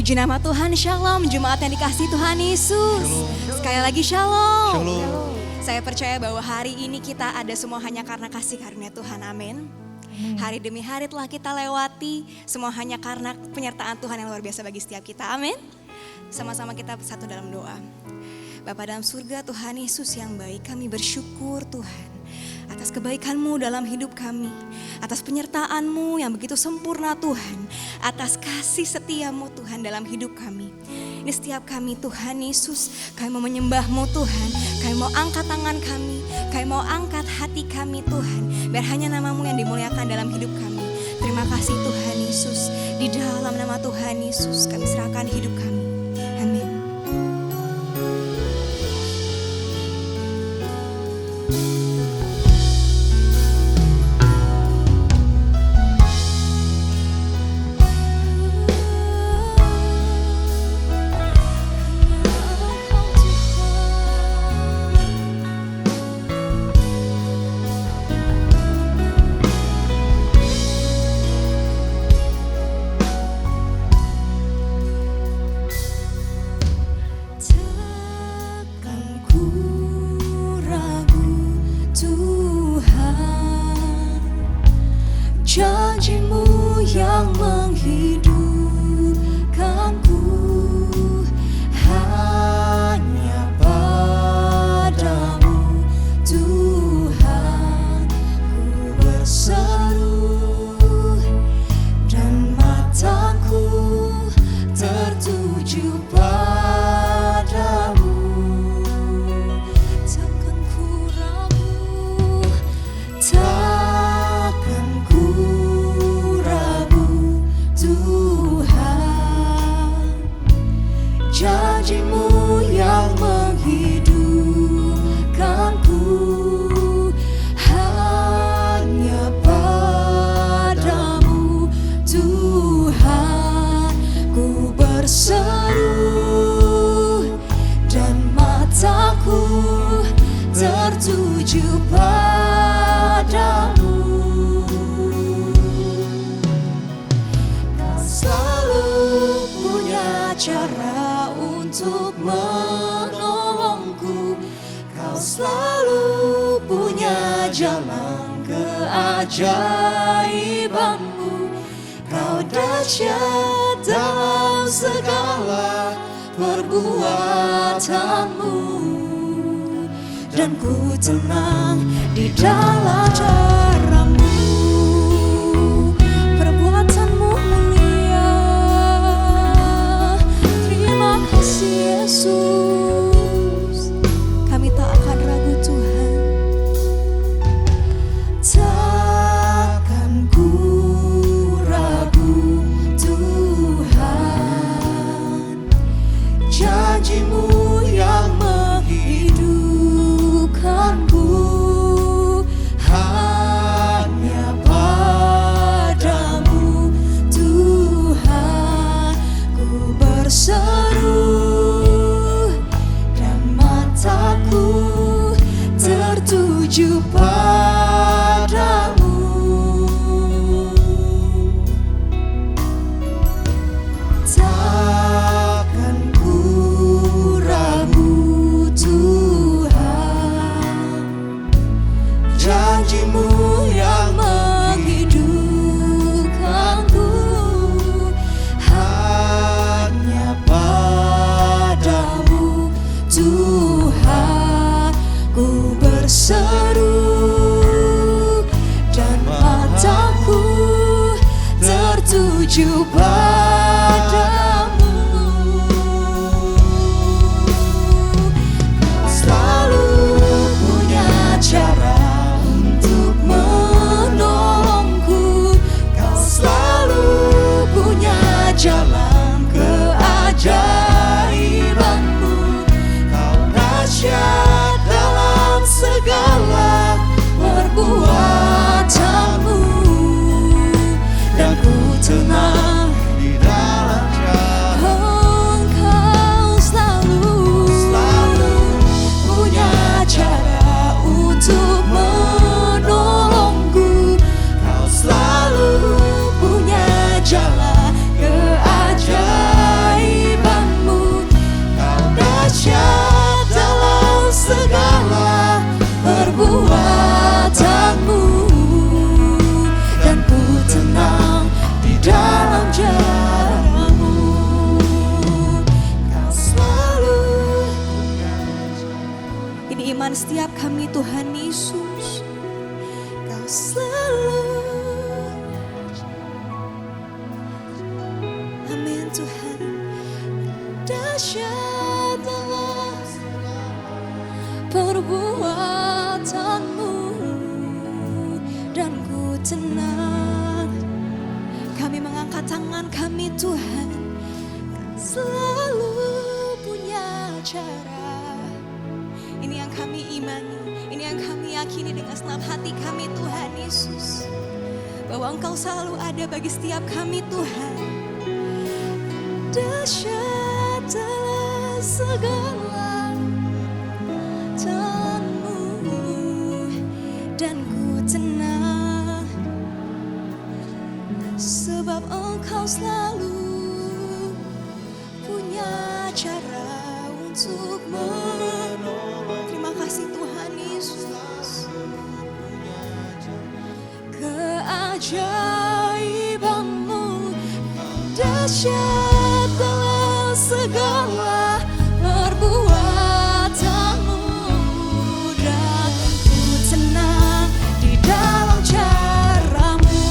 Puji nama Tuhan, shalom, jemaat yang dikasihi Tuhan Yesus. Sekali lagi shalom. Saya percaya bahwa hari ini kita ada semua hanya karena kasih karunia Tuhan, amin. Hari demi hari telah kita lewati, semua hanya karena penyertaan Tuhan yang luar biasa bagi setiap kita, amin. Sama-sama kita bersatu dalam doa. Bapa dalam surga, Tuhan Yesus yang baik, kami bersyukur Tuhan atas kebaikan-Mu dalam hidup kami, atas penyertaan-Mu yang begitu sempurna Tuhan, atas kasih setia-Mu Tuhan dalam hidup kami. Ini setiap kami Tuhan Yesus, kami mau menyembah-Mu Tuhan, kami mau angkat tangan kami mau angkat hati kami Tuhan, biar hanya nama-Mu yang dimuliakan dalam hidup kami. Terima kasih Tuhan Yesus, di dalam nama Tuhan Yesus kami serahkan hidup kami, amin. Janji-Mu yang menghidupkanku, hanya padamu Tuhan ku berseru, dan mataku tertuju padamu. Takkan ku ragu, janji-Mu yang menghidupkanku, hanya padamu Tuhan ku berseru, dan mataku tertuju padamu. Kau selalu punya cara untuk menolongku, Kau selalu punya jalan keajaiban-Mu. Kau dahsyat dalam segala perbuatan-Mu, dan ku tenang di dalam cara-Mu. Perbuatan-Mu mulia, terima kasih Yesus, kami tak akan ragu Tuhan. Takkan ku ragu Tuhan, janji-Mu yang menghidupkanku, hanya padamu Tuhan ku berseru, dan mataku tertuju padamu. Takkan ku ragu Tuhan, janji-Mu yang menghidupkanku, hanya padamu Tuhan ku berseru, dan mataku tertuju padamu. Kau selalu punya cara untuk menolongku, Kau selalu punya jalan keajaiban-Mu. Kau dahsyat dalam segala perbuatan-Mu, dan ku tenang di dalam kami Tuhan Yesus. Kau selalu. Amin Tuhan. Dahsyatlah perbuatanmu dan ku tenang. Kami mengangkat tangan kami Tuhan, selalu punya cara. Ini yang kami imani, ini yang kami yakini dengan senang hati kami Tuhan Yesus, bahwa Engkau selalu ada bagi setiap kami Tuhan. Dahsyatlah segala tanganmu dan ku tenang, sebab Engkau selalu punya cara untuk menolong. Terima kasih Tuhan Yesus. Keajaibanmu dahsyat dalam segala perbuatanmu, dan ku tenang di dalam caramu.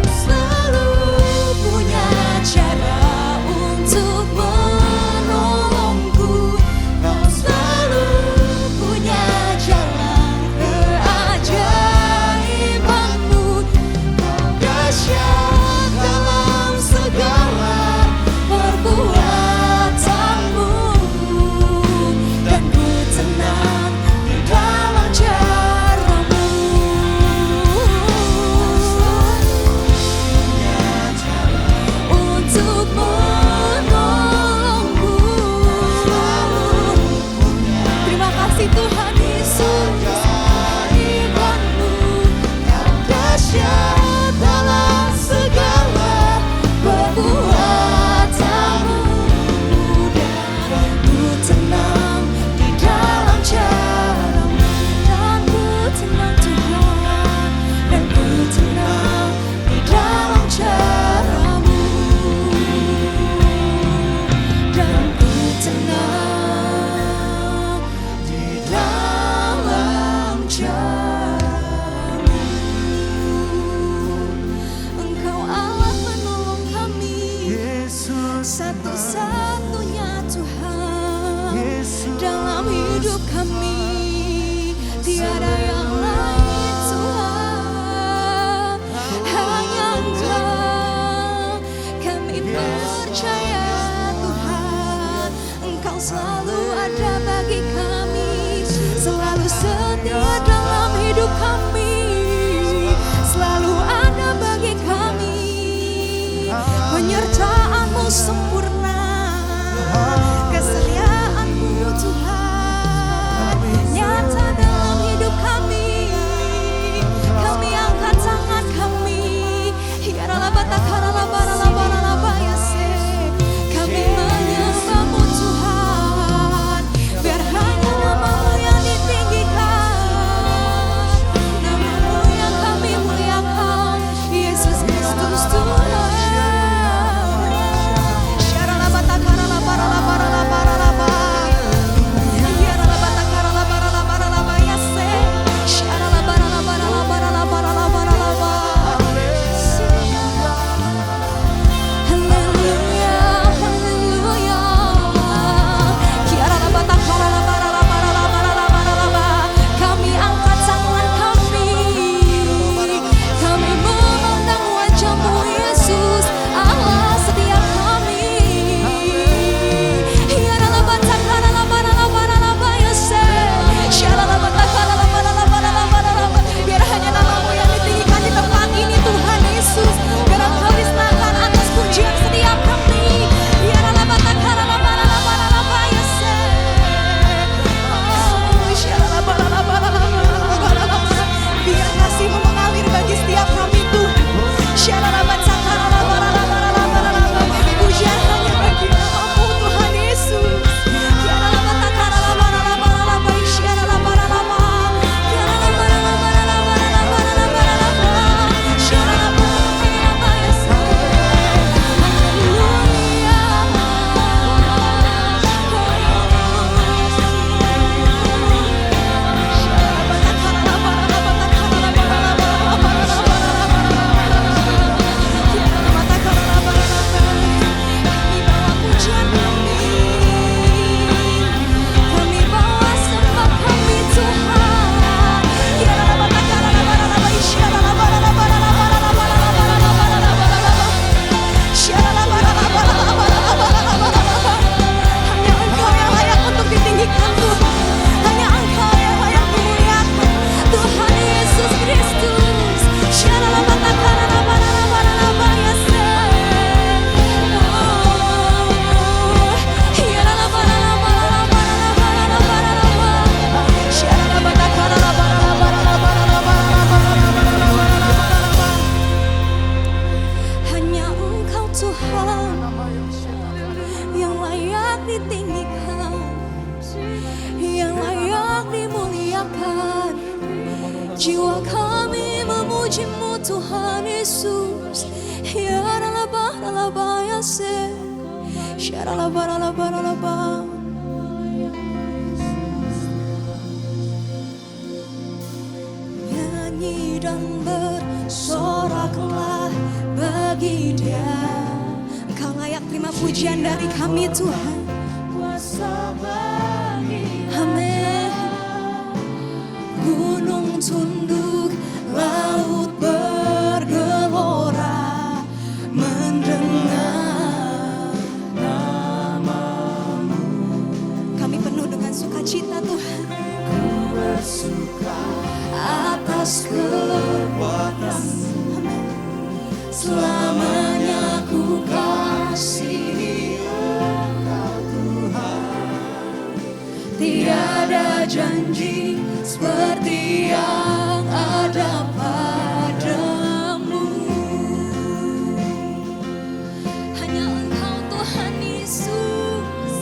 Selalu punya cara untuk menolongku. Kau selalu punya jalan keajaibanmu. Kau dahsyat dalam segala perbuatanmu, dan ku tenang di dalam caramu. Untuk menolongku. Terima kasih Tuhan Yesus. Imanmu Kau dahsyat dalam segala perbuatanmu, dan ku tenang di dalam caramu. Dan ku tenang Tuhan, dan ku tenang di dalam caramu. Dan ku tenang di dalam caramu. Engkau Allah penolong kami, satu-satunya Tuhan dalam hidup kami. Tiada yang lain Tuhan, hanya Engkau. Kami percaya Tuhan, Engkau selalu ada bagi kami, selalu setia dalam hidup kami, selalu ada bagi kami. Penyertaan-Mu sempurna, kesetiaan-Mu Tuhan nyata dalam hidup kami. Kami angkat tangan kami, kami menyembah-Mu Tuhan. Biar hanya nama-Mu yang ditinggikan, nama-Mu yang kami muliakan, Yesus Kristus Tuhan. Jiwa kami memuji-Mu Tuhan Yesus. Ya ralaba ya se. Syaralaba. Nyanyi dan bersoraklah bagi Dia. Engkau layak terima pujian dari kami Tuhan. Amin. Gunung tunduk, laut bergelora, mendengar nama-Mu. Kami penuh dengan sukacita Tuhan. Ku bersuka Atas perbuatan-Mu, selamanya ku kasihi Engkau Tuhan. tiada janji seperti yang ada padamu. Hanya Engkau Tuhan Yesus.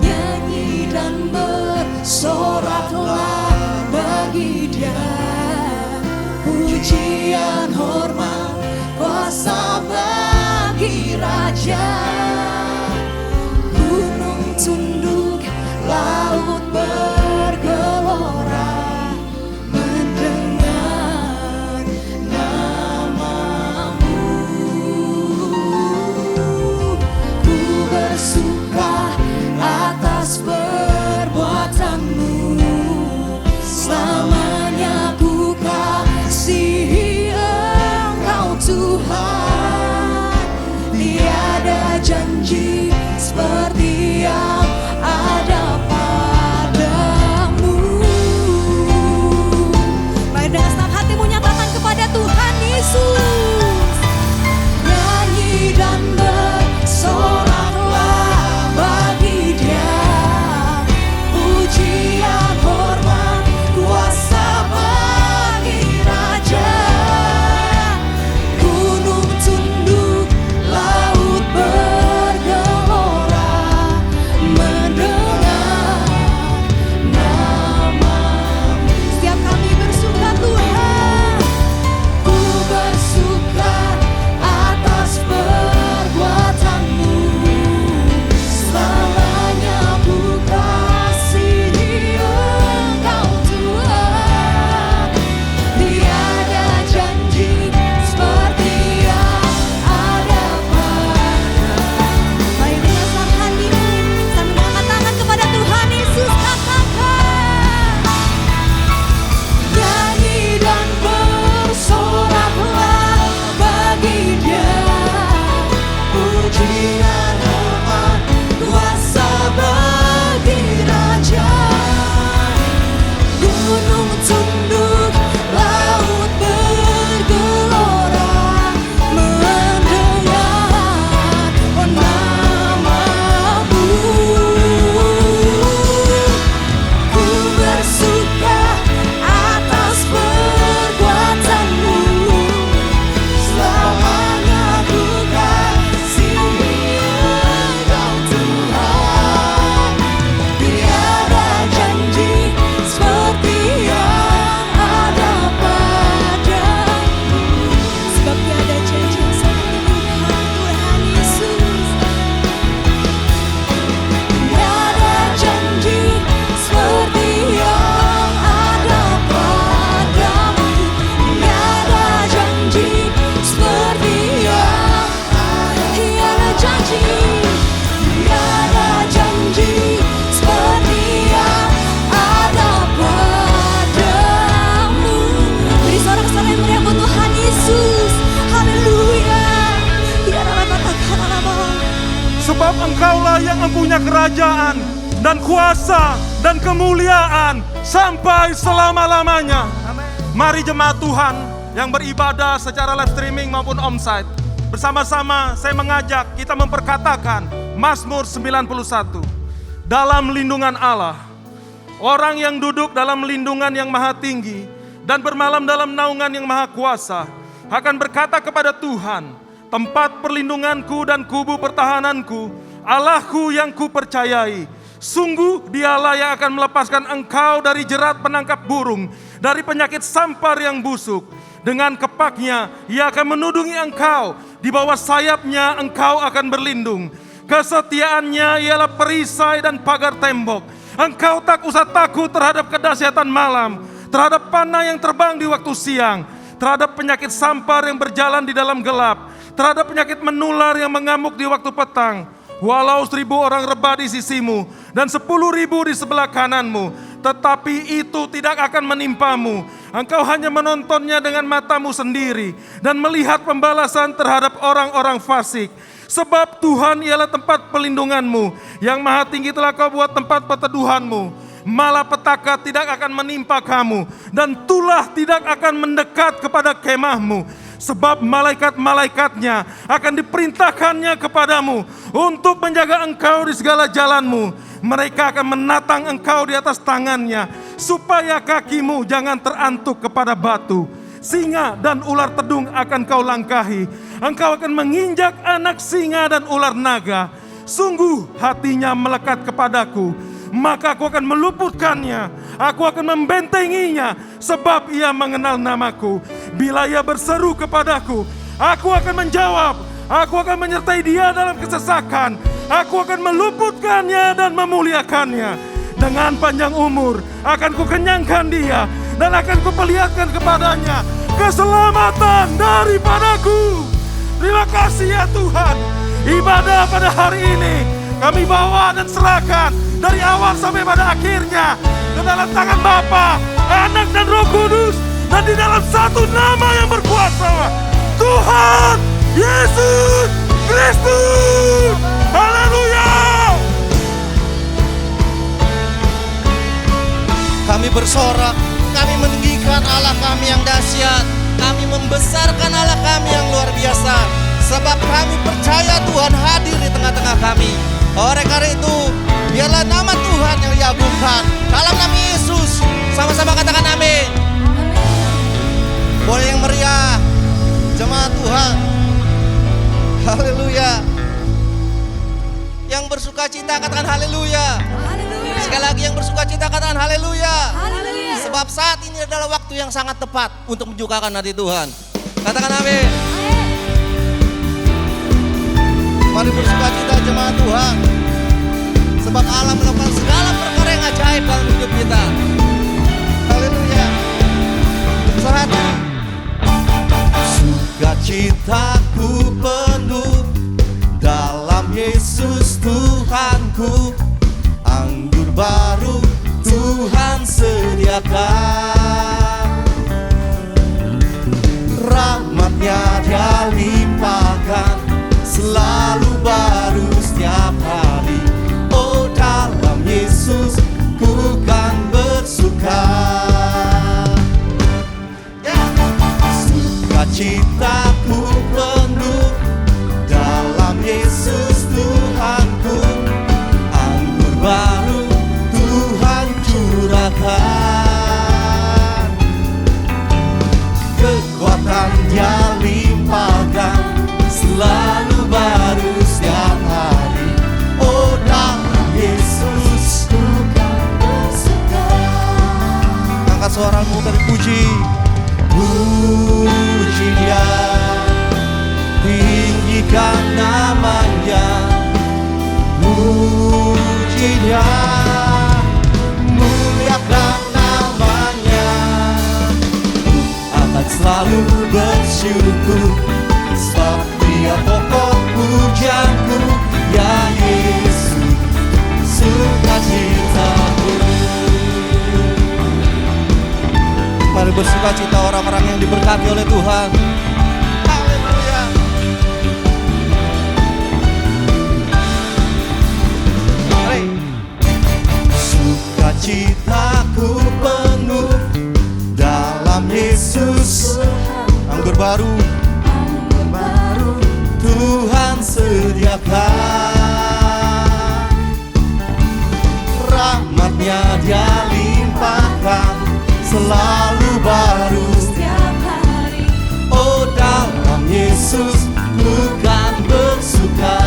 Nyanyi dan bersoraklah bagi Dia. Pujian, hormat, kuasa bagi Raja. Gunung tunduk, laut bergelora, mendengar nama-Mu. Ku bersuka atas perbuatan-Mu, selamanya ku kasihi Engkau Tuhan. Tiada janji seperti yang ada padamu. Mari dengan senang hatimu nyatakan kepada Tuhan Yesus. Nyanyi dan bersoraklah bagi Dia. Pujian, hormat, kuasa bagi Raja. Gunung tunduk, laut bergelora, mendengar nama-Mu. Setiap kami bersuka Tuhan. Ku bersuka atas perbuatan-Mu, selamanya ku kasihi Engkau Tuhan. Tiada janji seperti yang ada padamu. Mari dengan senang hatimu sambil mengangkat tangan kepada Tuhan Yesus, katakan. Nyanyi dan bersoraklah bagi Dia. Pujian, hormat, kuasa bagi Raja. Gunung tunduk, laut bergelora, mendengar nama-Mu. Ku bersuka atas perbuatan-Mu, Selamanya ku kasihi Engkau Tuhan. tiada janji seperti yang ada padamu. Sebab tiada janji seperti Engkau Tuhan Yesus. Tiada janji seperti yang ada padamu. Tiada janji seperti yang tiada janji. Tiada janji seperti yang ada padamu. Beri sorak-sorai yang meriah buat Tuhan Yesus. Haleluya. Ya Rabbi, Sebab Engkaulah yang mempunyai kerajaan dan kuasa dan kemuliaan sampai selama-lamanya. Mari jemaat Tuhan yang beribadah secara live streaming maupun onsite, bersama-sama saya mengajak kita memperkatakan Mazmur 91. Dalam lindungan Allah, orang yang duduk dalam lindungan yang maha tinggi dan bermalam dalam naungan yang maha kuasa akan berkata kepada Tuhan, tempat perlindunganku dan kubu pertahananku, Allahku yang kupercayai. Sungguh dialah yang akan melepaskan engkau dari jerat penangkap burung, dari penyakit sampar yang busuk. Dengan kepaknya ia akan menudungi engkau, di bawah sayapnya engkau akan berlindung. Kesetiaannya ialah perisai dan pagar tembok. Engkau tak usah takut terhadap kedahsyatan malam, terhadap panah yang terbang di waktu siang, terhadap penyakit sampar yang berjalan di dalam gelap, terhadap penyakit menular yang mengamuk di waktu petang. Walau 1.000 orang rebah di sisimu dan 10.000 di sebelah kananmu, tetapi itu tidak akan menimpamu. Engkau hanya menontonnya dengan matamu sendiri dan melihat pembalasan terhadap orang-orang fasik. Sebab Tuhan ialah tempat pelindunganmu, yang maha tinggi telah kau buat tempat perteduhanmu. Malapetaka tidak akan menimpa kamu, dan tulah tidak akan mendekat kepada kemahmu. Sebab malaikat-malaikatnya akan diperintahkannya kepadamu untuk menjaga engkau di segala jalanmu. Mereka akan menatang engkau di atas tangannya, supaya kakimu jangan terantuk kepada batu. Singa dan ular tedung akan kau langkahi. Engkau akan menginjak anak singa dan ular naga. Sungguh hatinya melekat kepadaku, maka aku akan meluputkannya. Aku akan membentenginya, sebab ia mengenal namaku. Bila ia berseru kepadaku, aku akan menjawab. Aku akan menyertai dia dalam kesesakan. Aku akan meluputkannya dan memuliakannya. Dengan panjang umur akan kukenyangkan dia, dan akan kuperlihatkan kepadanya keselamatan daripadaku. Terima kasih ya Tuhan. Ibadah pada hari ini kami bawa dan serahkan dari awal sampai pada akhirnya ke dalam tangan Bapa, Anak dan Roh Kudus, dan di dalam satu nama yang berkuasa, Tuhan Yesus Kristus. Haleluya. Kami bersorak, kami meninggikan Allah kami yang dahsyat, kami membesarkan Allah kami yang luar biasa, sebab kami percaya Tuhan hadir di tengah-tengah kami. Oleh karena itu, biarlah nama Tuhan yang diagungkan. Dalam nama Yesus, sama-sama katakan amin. Boleh yang meriah, jemaat Tuhan. Haleluya. Yang bersuka cita katakan haleluya. Haleluya. Sekali lagi yang bersuka cita katakan haleluya. Haleluya. Sebab saat ini adalah waktu yang sangat tepat untuk menyukakan hati Tuhan. Katakan amin. Mari bersuka cita jemaat Tuhan, sebab Allah melakukan segala perkara yang ajaib dalam hidup kita. Haleluya. Sehati. Sukacitaku penuh dalam Yesus Tuhanku. Anggur baru Tuhan sediakan, rahmat-Nya Dia limpahkan, selalu baru setiap hari. Oh, dalam Yesus ku kan bersuka. Sukacitaku penuh dalam Yesus Tuhanku. Anggur baru Tuhan curahkan, kekuatan Dia limpahkan, selalu baru setiap hari. Oh, dalam Yesus ku kan bersuka. Angkat suaramu dari puji. Puji Dia, tinggikan namanya. Puji Dia, muliakan namanya. Akan selalu bersyukur, sebab Dia pokok pujianku. Ya Yesus, sukacitaku. Mari bersukacita orang-orang yang diberkati oleh Tuhan. Haleluya. Mari. Sukacitaku penuh dalam Yesus. Anggur baru Tuhan sediakan, rahmat-Nya Dia limpahkan, selalu baru setiap hari. Oh, dalam Yesus ku kan bersuka.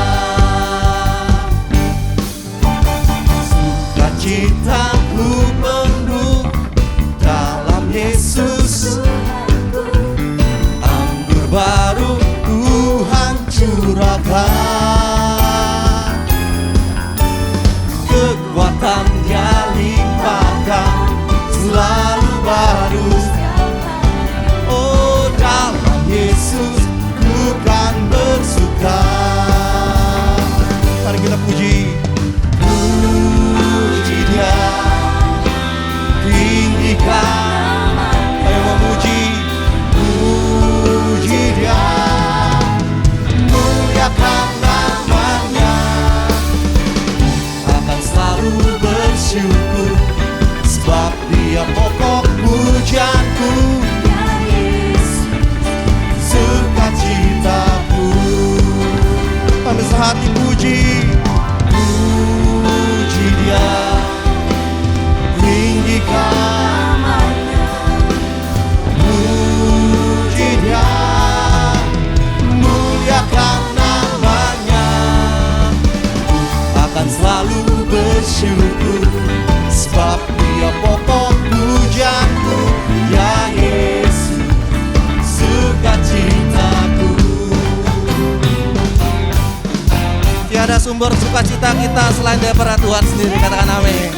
sumber sukacita kita selain daripada Tuhan sendiri. Katakan amin.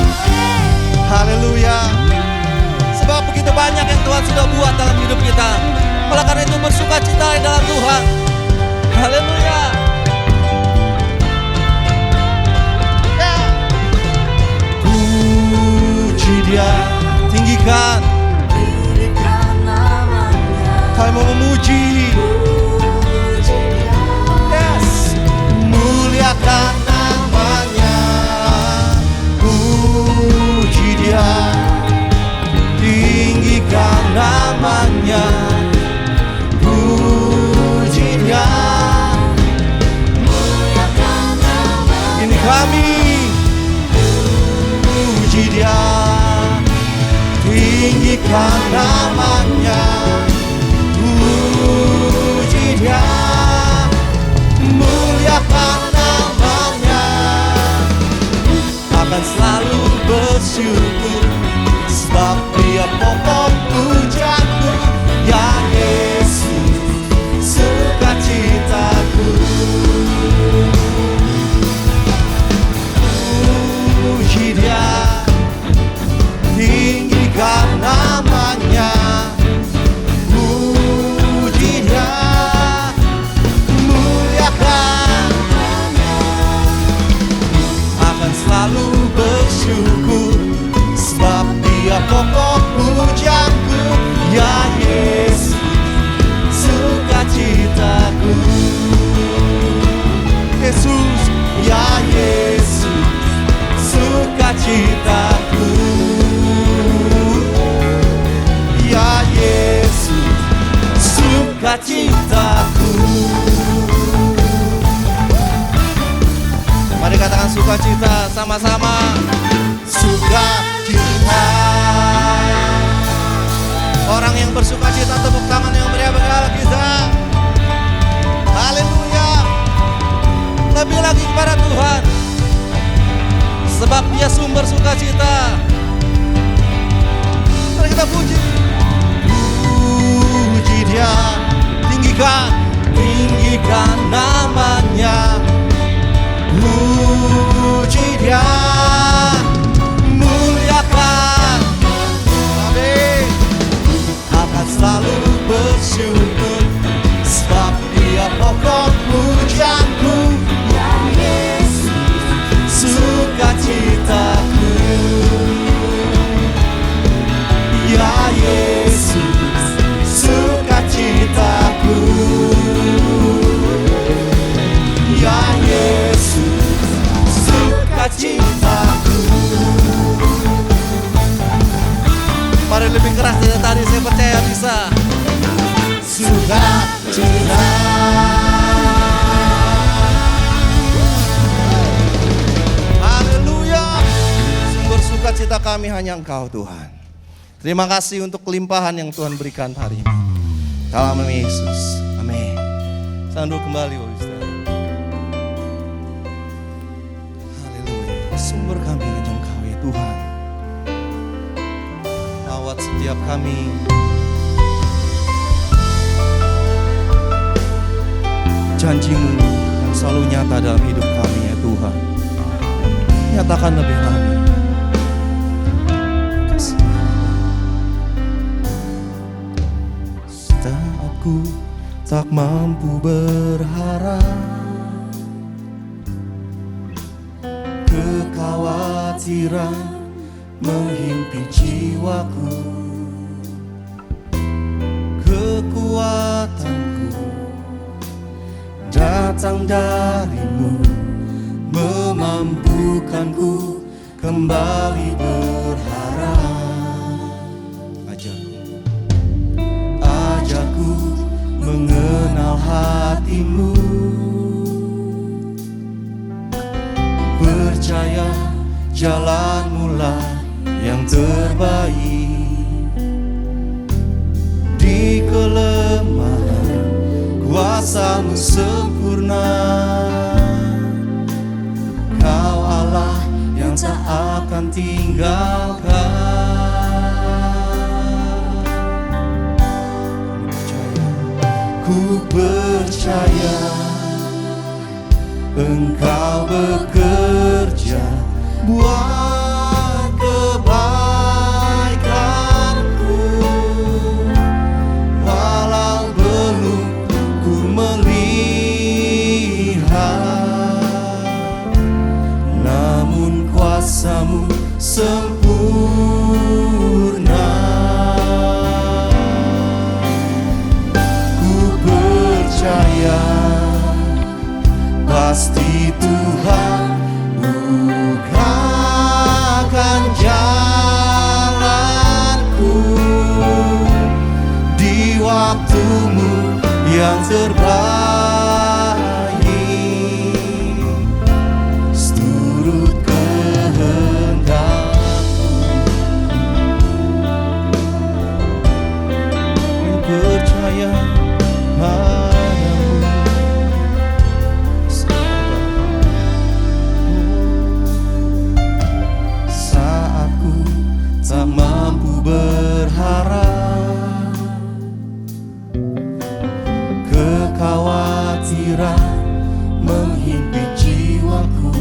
Haleluya. Sebab begitu banyak yang Tuhan sudah buat dalam hidup kita. Oleh karena itu bersukacita di dalam Tuhan. Haleluya. Puji Dia, tinggikan. Kami mau memuji. Yes. Muliakan namanya. Puji Dia, tinggikan namanya. Puji Dia, muliakan namanya. Ini kami. Puji Dia, tinggikan namanya. Puji Dia, muliakan namanya. Akan selalu bersyukur sebab Dia pokok pujaanku. Ya Yesus, sukacitaku. Puji Dia, tinggikan namanya. Puji Dia, muliakan. Akan selalu bersyukur sebab Dia pokok pujaanku. Ya Yesus, sukacitaku. Yesus, ya Yesus, sukacitaku. Ya Yesus, sukacitaku. Mari katakan sukacita sama-sama. Sukacita. Orang yang bersukacita tepuk tangan yang meriah bagi Allah kita. Haleluya. Lebih lagi kepada Tuhan, sebab Dia sumber sukacita. Mari kita puji. Puji Dia, tinggikan, tinggikan namanya. Puji Dia, muliakan. Amin. Akan selalu bersyukur sebab Dia pokok pujaanku. Ya Yesus, sukacitaku. Ya Yesus, sukacitaku. Ya Yesus, sukacitaku. Mari lebih keras dari tadi, saya percaya bisa. Sukacita. Haleluya. Sumber sukacita kami hanya Engkau Tuhan. Terima kasih untuk kelimpahan yang Tuhan berikan hari ini. Dalam nama Yesus. Amin. Sandul kembali Bapak Ibu. Haleluya. Sumber kami hanya Engkau ya Tuhan. Rawat setiap kami. Janji-Mu yang selalu nyata dalam hidup kami ya Tuhan. Nyatakan lebih lagi. Saat ku tak mampu berharap, kekhawatiran menghimpit jiwaku, kekuatanku datang dari-Mu, memampukanku kembali berharap. Ajarku mengenal hati-Mu, percaya jalan-Mu lah yang terbaik. Di kelemahan kuasa-Mu sempurna. Kau Allah yang tak akan tinggalkan. Ku percaya Engkau bekerja buat kebaikanku, walau belum ku melihat, namun kuasa-Mu sempurna. Ku percaya pasti Tuhan bukakan jalanku di waktu-Mu yang terbaik, seturut kehendak-Mu. Percaya padamu. Saat ku tak mampu berharap, kekhawatiran menghimpit jiwaku,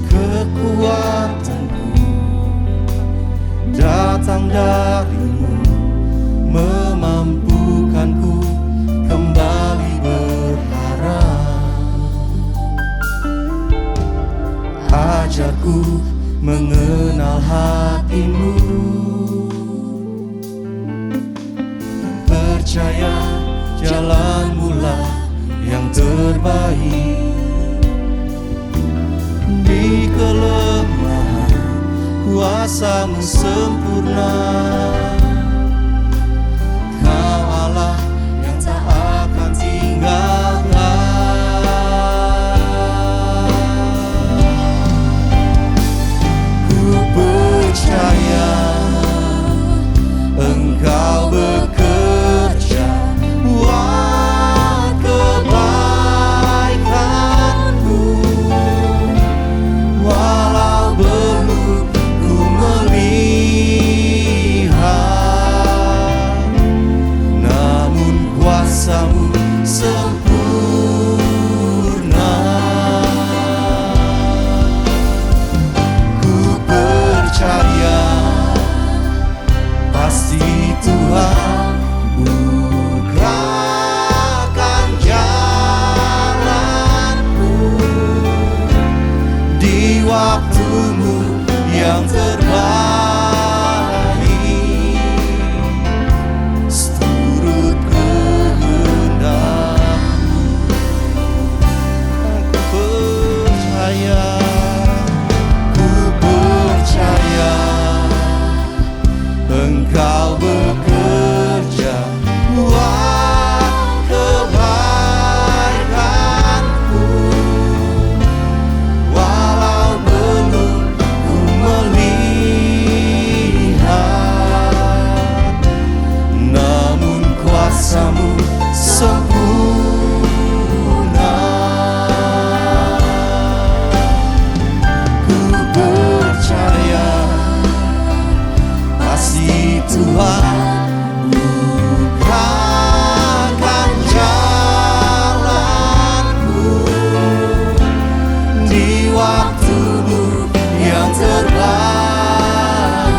kekuatanku datang dari-Mu, memampukanku kembali berharap. Ajarku mengenal hati-Mu, percaya jalan-Mu lah yang terbaik. Di kelemahan kuasa-Mu sempurna. Kau Allah yang tak akan tinggalkan. Ku percaya Engkau bekerja buat kebaikanku, walau belum ku melihat, namun kuasa-Mu sempurna. Ku percaya pasti Tuhan bukakan jalanku di waktu-Mu yang terbaik, seturut kehendak-Mu. Aku percaya, ku percaya Engkau bekerja buat kebaikanku, walau belum ku melihat, namun kuasa-Mu sempurna. Ku percaya pasti Tuhan bukakan jalanku di waktu-Mu yang terbaik,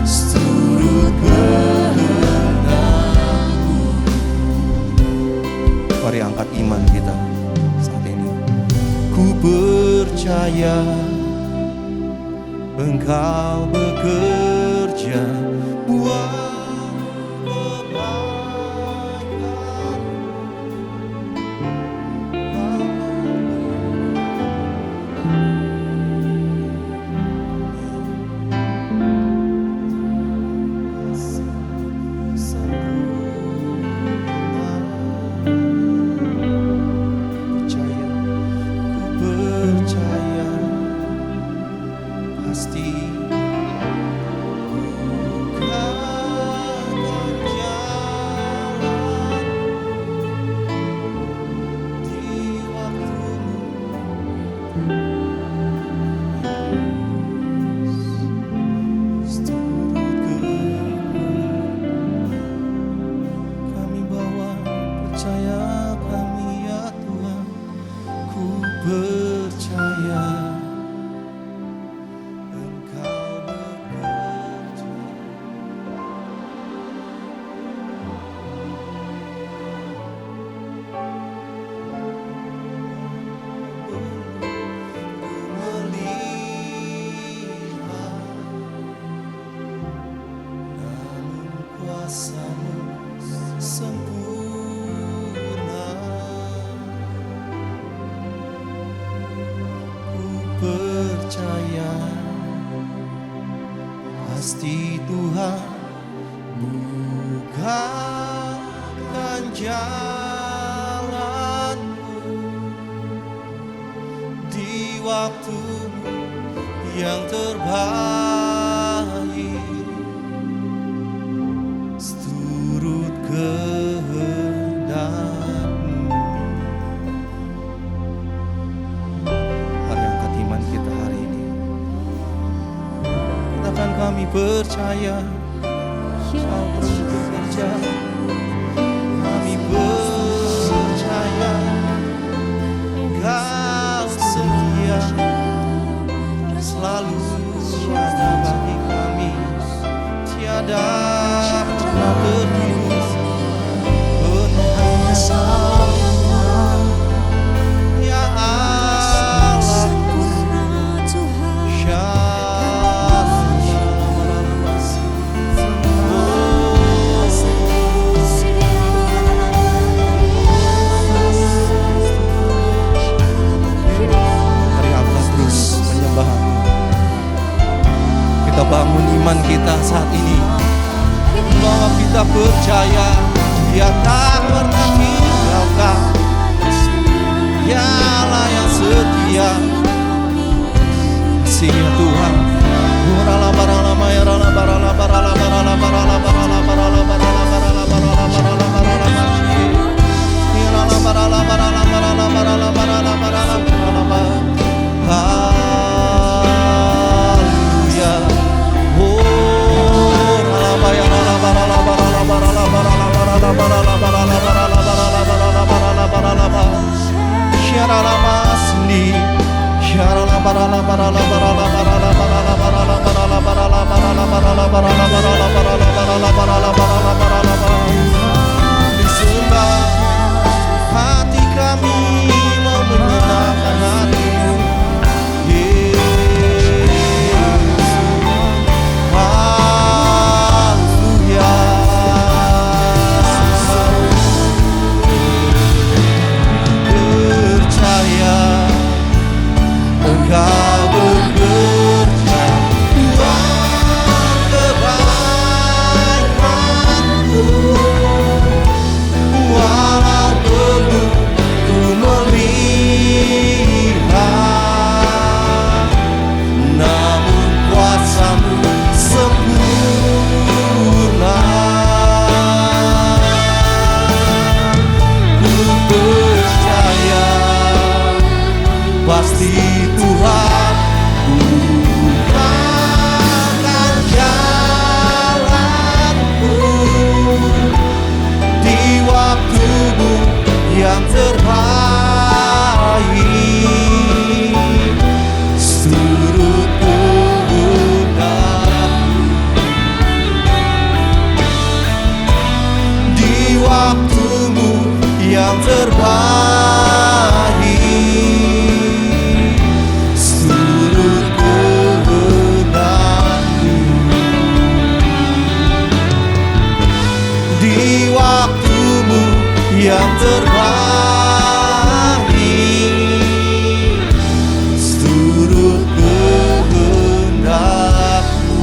seturut kehendak-Mu. Mari angkat iman kita saat ini. Ku percaya Engkau bekerja buat kebaikan. Percaya, ku percaya pasti kuasa-Mu sempurna. Ku percaya pasti Tuhan bukakan jalanmu di waktu yang terbaik, seturut kehendak-Mu. Mari angkat iman kita hari ini. Katakan kami percaya Kau terus bekerja. Kami percaya Kau setia, selalu ada bagi kami, tiada pernah tertidur. Penuh ya Allahku, mari angkat terus menyembah-Mu. Kita bangun iman kita saat ini bahwa kita percaya Dia tak pernah tinggalkan. Dialah yang setia, kasih-Nya Tuhan. Disembah hati kami mau menyenangkan hati-Mu. Haleluya. Percaya Engkau bekerja buat kebaikan-Ku. Walau belum ku melihat, namun kuasa-Mu sempurna. Ku percaya pasti Tuhan bukakan jalanku di waktu-Mu yang terbaik, seturut kehendak-Mu. Di waktu-Mu yang terbaik, seturut kehendak-Mu. Di waktu-Mu yang terbaik, seturut kehendak-Mu.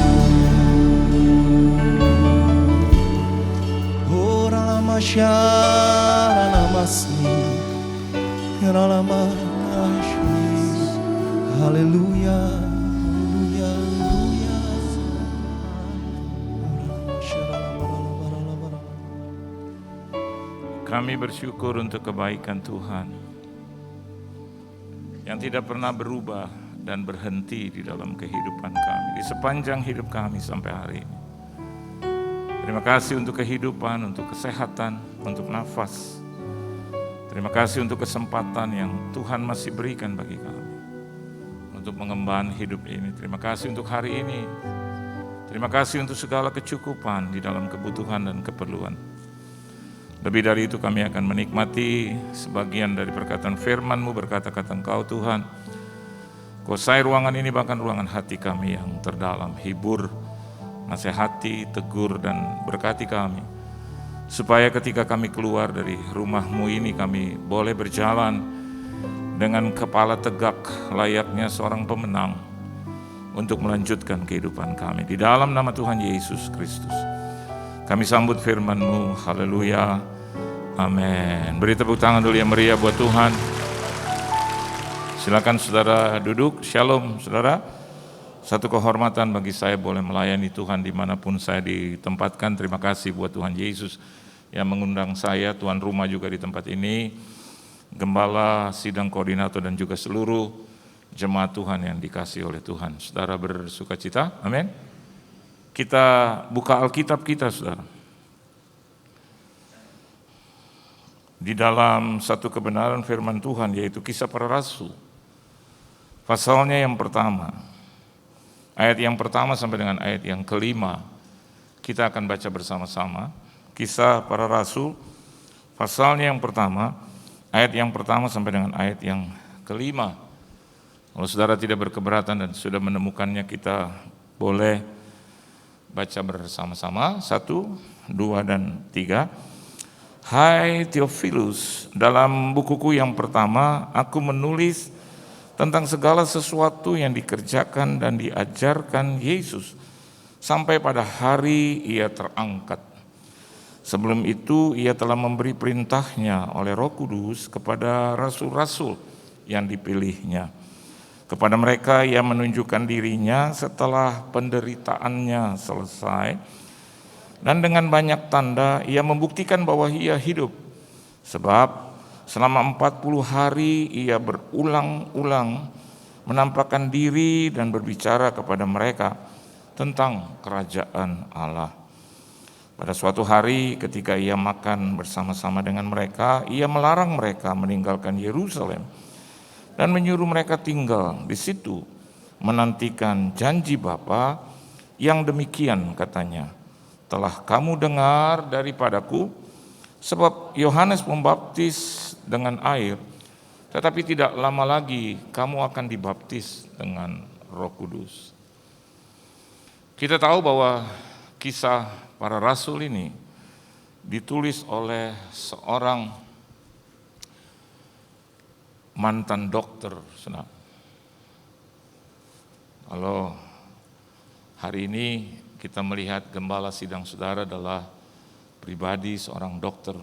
Ora lama syara namasni, ora lama asyni. Haleluya, haleluya, haleluya. Kami bersyukur untuk kebaikan Tuhan yang tidak pernah berubah dan berhenti di dalam kehidupan kami, di sepanjang hidup kami sampai hari ini. Terima kasih untuk kehidupan, untuk kesehatan, untuk nafas. Terima kasih untuk kesempatan yang Tuhan masih berikan bagi kami untuk mengemban hidup ini. Terima kasih untuk hari ini. Terima kasih untuk segala kecukupan di dalam kebutuhan dan keperluan. Lebih dari itu kami akan menikmati sebagian dari perkataan firman-Mu, berkata-kata Engkau Tuhan. Kuasai ruangan ini bahkan ruangan hati kami yang terdalam, hibur nasihati, tegur, dan berkati kami. Supaya ketika kami keluar dari rumah-Mu ini, kami boleh berjalan dengan kepala tegak layaknya seorang pemenang untuk melanjutkan kehidupan kami. Di dalam nama Tuhan Yesus Kristus, kami sambut firman-Mu. Haleluya. Amin. Beri tepuk tangan dulu yang meriah buat Tuhan. Silakan saudara duduk. Shalom saudara. Satu kehormatan bagi saya boleh melayani Tuhan dimanapun saya ditempatkan. Terima kasih buat Tuhan Yesus yang mengundang saya, tuan rumah juga di tempat ini, gembala, sidang koordinator, dan juga seluruh jemaat Tuhan yang dikasihi oleh Tuhan. Saudara bersuka cita, amin. Kita buka Alkitab kita, saudara. Di dalam satu kebenaran firman Tuhan, yaitu Kisah Para Rasul. Pasalnya yang pertama, ayat yang pertama sampai dengan ayat yang kelima, kita akan baca bersama-sama. Kisah Para Rasul, pasalnya yang pertama, ayat yang pertama sampai dengan ayat yang kelima. Kalau saudara tidak berkeberatan dan sudah menemukannya, kita boleh baca bersama-sama. 1, 2, dan 3. Hai Theophilus, dalam bukuku yang pertama, aku menulis tentang segala sesuatu yang dikerjakan dan diajarkan Yesus sampai pada hari Ia terangkat. Sebelum itu Ia telah memberi perintahnya oleh Roh Kudus kepada rasul-rasul yang dipilihnya. Kepada mereka Ia menunjukkan dirinya setelah penderitaannya selesai, dan dengan banyak tanda Ia membuktikan bahwa Ia hidup. Sebab selama 40 hari Ia berulang-ulang menampakkan diri dan berbicara kepada mereka tentang kerajaan Allah. Pada suatu hari ketika Ia makan bersama-sama dengan mereka, Ia melarang mereka meninggalkan Yerusalem dan menyuruh mereka tinggal di situ menantikan janji Bapa yang demikian, katanya, telah kamu dengar daripadaku, sebab Yohanes membaptis dengan air, tetapi tidak lama lagi kamu akan dibaptis dengan Roh Kudus. Kita tahu bahwa Kisah Para Rasul ini ditulis oleh seorang mantan dokter. Kalau hari ini kita melihat gembala sidang saudara adalah pribadi seorang dokter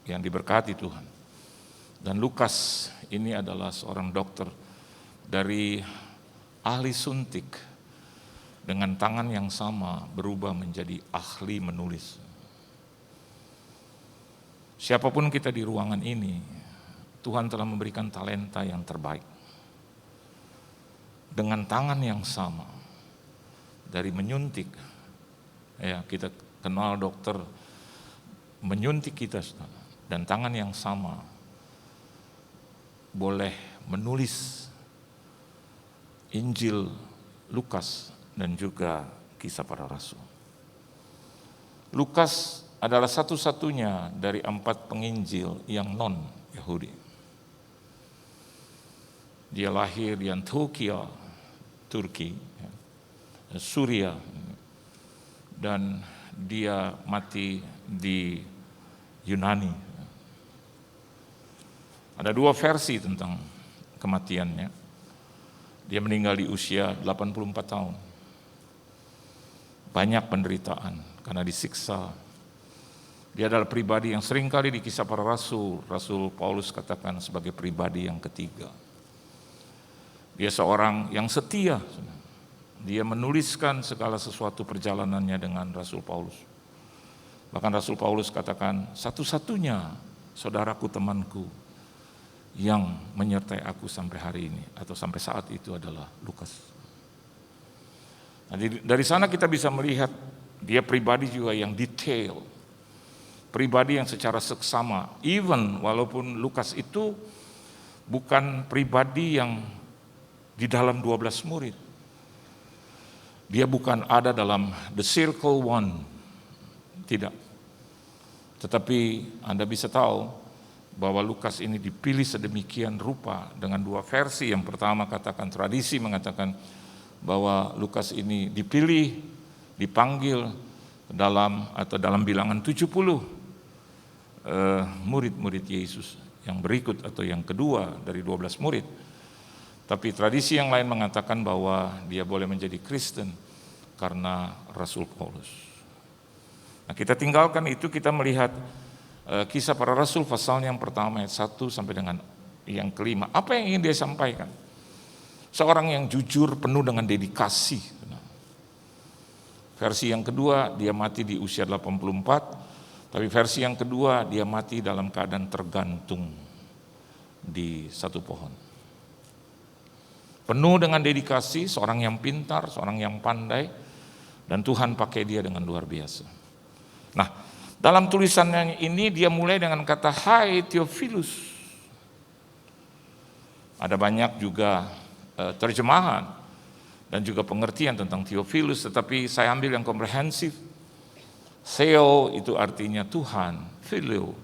yang diberkati Tuhan. Dan Lukas ini adalah seorang dokter dari ahli suntik, dengan tangan yang sama berubah menjadi ahli menulis. Siapapun kita di ruangan ini, Tuhan telah memberikan talenta yang terbaik. Dengan tangan yang sama, dari menyuntik, ya kita kenal dokter menyuntik kita, dan tangan yang sama boleh menulis Injil Lukas dan juga Kisah Para Rasul. Lukas adalah satu-satunya dari 4 penginjil yang non-Yahudi. Dia lahir di Antioquia, Turki, Suria, dan dia mati di Yunani. Ada 2 versi tentang kematiannya. Dia meninggal di usia 84 tahun. Banyak penderitaan karena disiksa. Dia adalah pribadi yang seringkali di Kisah Para Rasul, Rasul Paulus katakan sebagai pribadi yang ketiga. Dia seorang yang setia. Dia menuliskan segala sesuatu perjalanannya dengan Rasul Paulus. Bahkan Rasul Paulus katakan, satu-satunya saudaraku, temanku yang menyertai aku sampai hari ini atau sampai saat itu adalah Lukas. Nah, dari sana kita bisa melihat dia pribadi juga yang detail, pribadi yang secara seksama. Even walaupun Lukas itu bukan pribadi yang di dalam 12 murid. Dia bukan ada dalam the circle one, tidak. Tetapi Anda bisa tahu bahwa Lukas ini dipilih sedemikian rupa dengan 2 versi. Yang pertama katakan tradisi mengatakan bahwa Lukas ini dipilih dipanggil dalam bilangan 70 murid-murid Yesus yang berikut atau yang kedua dari 12 murid. Tapi tradisi yang lain mengatakan bahwa dia boleh menjadi Kristen karena Rasul Paulus. Nah, kita tinggalkan itu, kita melihat Kisah Para Rasul pasal yang pertama ayat 1 sampai dengan yang kelima. Apa yang ingin dia sampaikan? Seorang yang jujur, penuh dengan dedikasi. Versi yang kedua, dia mati di usia 84. Tapi versi yang kedua, dia mati dalam keadaan tergantung di satu pohon. Penuh dengan dedikasi, seorang yang pintar, seorang yang pandai, dan Tuhan pakai dia dengan luar biasa. Nah, dalam tulisannya ini dia mulai dengan kata, "Hai Theophilus." Ada banyak juga terjemahan dan juga pengertian tentang Theophilus, tetapi saya ambil yang komprehensif. Theo itu artinya Tuhan, Phileo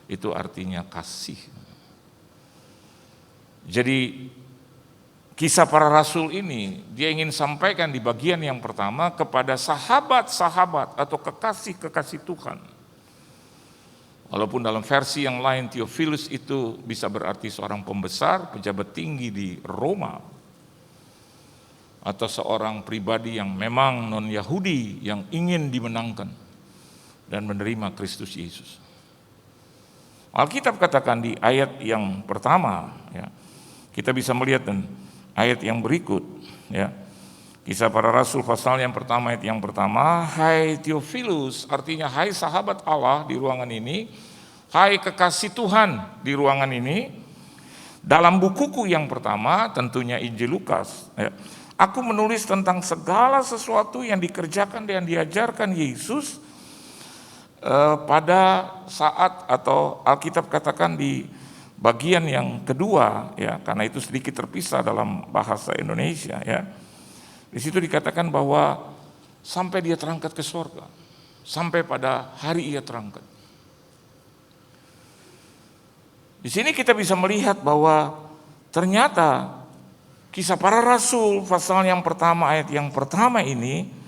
itu artinya kasih. Jadi Kisah Para Rasul ini dia ingin sampaikan di bagian yang pertama kepada sahabat-sahabat atau kekasih-kekasih Tuhan. Walaupun dalam versi yang lain Theophilus itu bisa berarti seorang pembesar, pejabat tinggi di Roma, atau seorang pribadi yang memang non-Yahudi yang ingin dimenangkan dan menerima Kristus Yesus. Alkitab katakan di ayat yang pertama, ya, kita bisa melihat dan ayat yang berikut, ya. Kisah Para Rasul pasal yang pertama ayat yang pertama, "Hai Theophilus," artinya hai sahabat Allah di ruangan ini, hai kekasih Tuhan di ruangan ini. Dalam bukuku yang pertama, tentunya Injil Lukas, ya, aku menulis tentang segala sesuatu yang dikerjakan dan diajarkan Yesus pada saat, atau Alkitab katakan di bagian yang kedua, ya, karena itu sedikit terpisah dalam bahasa Indonesia, ya. Di situ dikatakan bahwa sampai dia terangkat ke surga, sampai pada hari ia terangkat. Di sini kita bisa melihat bahwa ternyata Kisah Para Rasul pasal yang pertama ayat yang pertama ini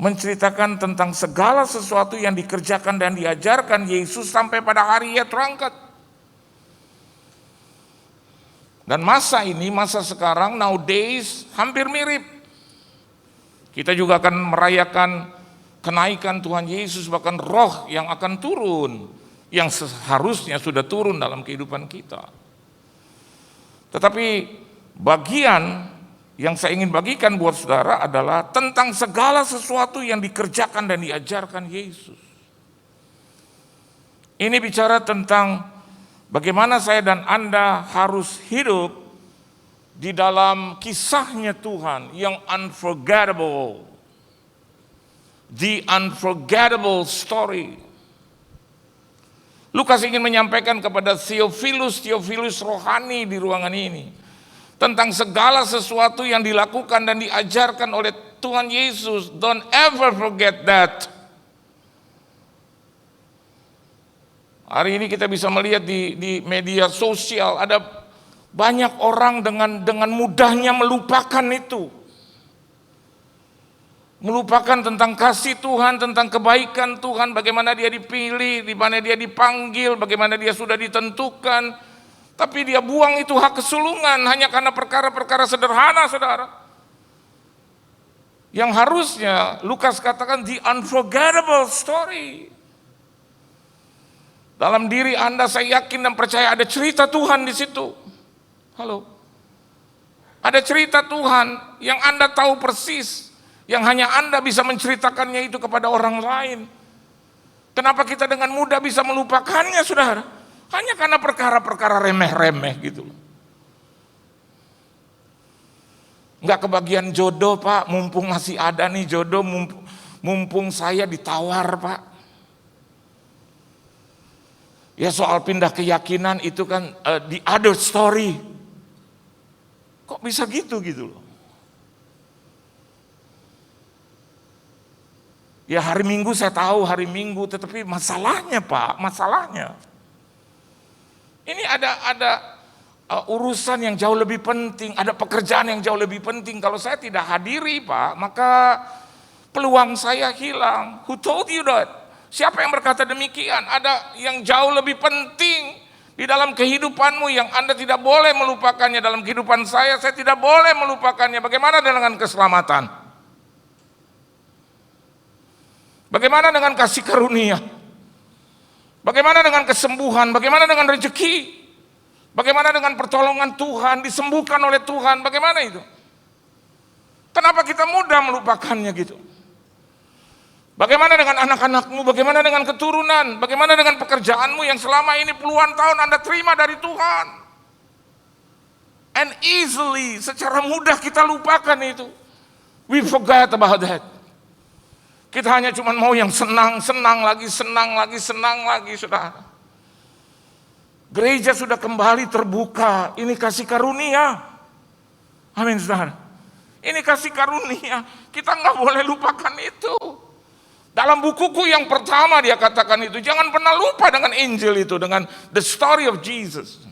menceritakan tentang segala sesuatu yang dikerjakan dan diajarkan Yesus sampai pada hari ia terangkat. Dan masa ini, masa sekarang, nowadays, hampir mirip. Kita juga akan merayakan kenaikan Tuhan Yesus, bahkan roh yang akan turun, yang seharusnya sudah turun dalam kehidupan kita. Tetapi bagian yang saya ingin bagikan buat saudara adalah tentang segala sesuatu yang dikerjakan dan diajarkan Yesus. Ini bicara tentang bagaimana saya dan Anda harus hidup di dalam kisahnya Tuhan yang unforgettable. The unforgettable story. Lukas ingin menyampaikan kepada Theophilus rohani di ruangan ini, tentang segala sesuatu yang dilakukan dan diajarkan oleh Tuhan Yesus. Don't ever forget that. Hari ini kita bisa melihat di media sosial ada banyak orang dengan mudahnya melupakan itu. Melupakan tentang kasih Tuhan, tentang kebaikan Tuhan, bagaimana dia dipilih, di mana dia dipanggil, bagaimana dia sudah ditentukan. Tapi dia buang itu hak kesulungan hanya karena perkara-perkara sederhana, saudara. Yang harusnya Lukas katakan the unforgettable story. Dalam diri Anda saya yakin dan percaya ada cerita Tuhan di situ. Halo. Ada cerita Tuhan yang Anda tahu persis, yang hanya Anda bisa menceritakannya itu kepada orang lain. Kenapa kita dengan mudah bisa melupakannya, saudara? Hanya karena perkara-perkara remeh-remeh gitu. Enggak kebagian jodoh, Pak, mumpung masih ada nih jodoh, mumpung saya ditawar, Pak. Ya soal pindah keyakinan itu kan the other story. Kok bisa gitu loh. Ya hari Minggu saya tahu hari Minggu, tetapi masalahnya, Pak, masalahnya. Ini ada urusan yang jauh lebih penting, ada pekerjaan yang jauh lebih penting. Kalau saya tidak hadiri, Pak, maka Peluang saya hilang. Who told you that? Siapa yang berkata demikian? Ada yang jauh lebih penting di dalam kehidupanmu yang Anda tidak boleh melupakannya. Dalam kehidupan saya tidak boleh melupakannya. Bagaimana dengan keselamatan? Bagaimana dengan kasih karunia? Bagaimana dengan kesembuhan? Bagaimana dengan rezeki? Bagaimana dengan pertolongan Tuhan, disembuhkan oleh Tuhan? Bagaimana itu? Kenapa kita mudah melupakannya gitu? Bagaimana dengan anak-anakmu? Bagaimana dengan keturunan? Bagaimana dengan pekerjaanmu yang selama ini puluhan tahun Anda terima dari Tuhan? And easily, secara mudah kita lupakan itu. We forget about that. Kita hanya cuma mau yang senang lagi, saudara. Gereja sudah kembali terbuka. Ini kasih karunia. Amin, saudara. Ini kasih karunia. Kita nggak boleh lupakan itu. Dalam bukuku yang pertama dia katakan itu. Jangan pernah lupa dengan Injil itu. Dengan the story of Jesus.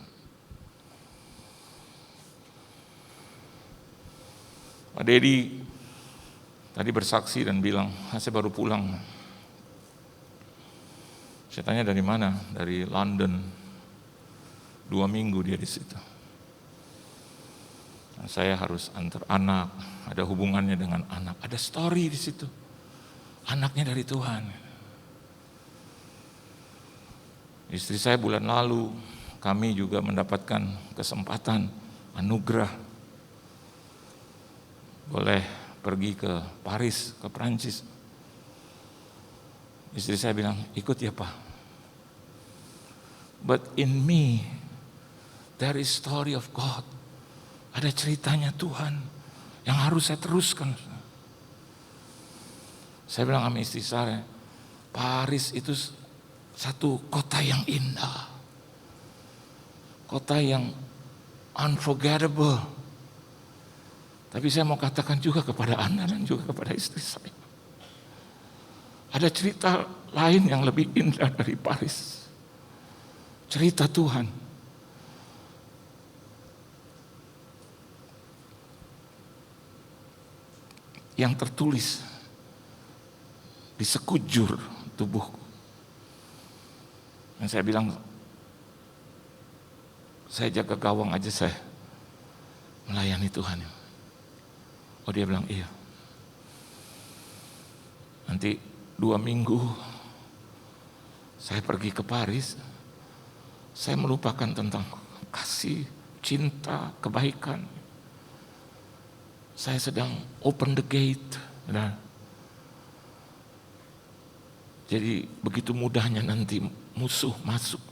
Pak Dedi tadi bersaksi dan bilang, saya baru pulang. Saya tanya dari mana? Dari London. 2 minggu dia di situ. Nah, saya harus antar anak, ada hubungannya dengan anak, ada story di situ. Anaknya dari Tuhan. Istri saya bulan lalu, kami juga mendapatkan kesempatan, anugerah, boleh pergi ke Paris, ke Prancis. Istri saya bilang, ikut ya Pak. But in me, there is story of God. Ada ceritanya Tuhan yang harus saya teruskan. Saya bilang sama istri saya, Paris itu satu kota yang indah. Kota yang unforgettable. Tapi saya mau katakan juga kepada Anda dan juga kepada istri saya. Ada cerita lain yang lebih indah dari Paris. Cerita Tuhan. Yang tertulis di sekujur tubuhku. Dan saya bilang, saya jaga gawang aja saya melayani Tuhan. Oh dia bilang iya. Nanti 2 minggu saya pergi ke Paris, saya melupakan tentang kasih, cinta, kebaikan. Saya sedang open the gate. Nah, jadi begitu mudahnya nanti musuh masuk.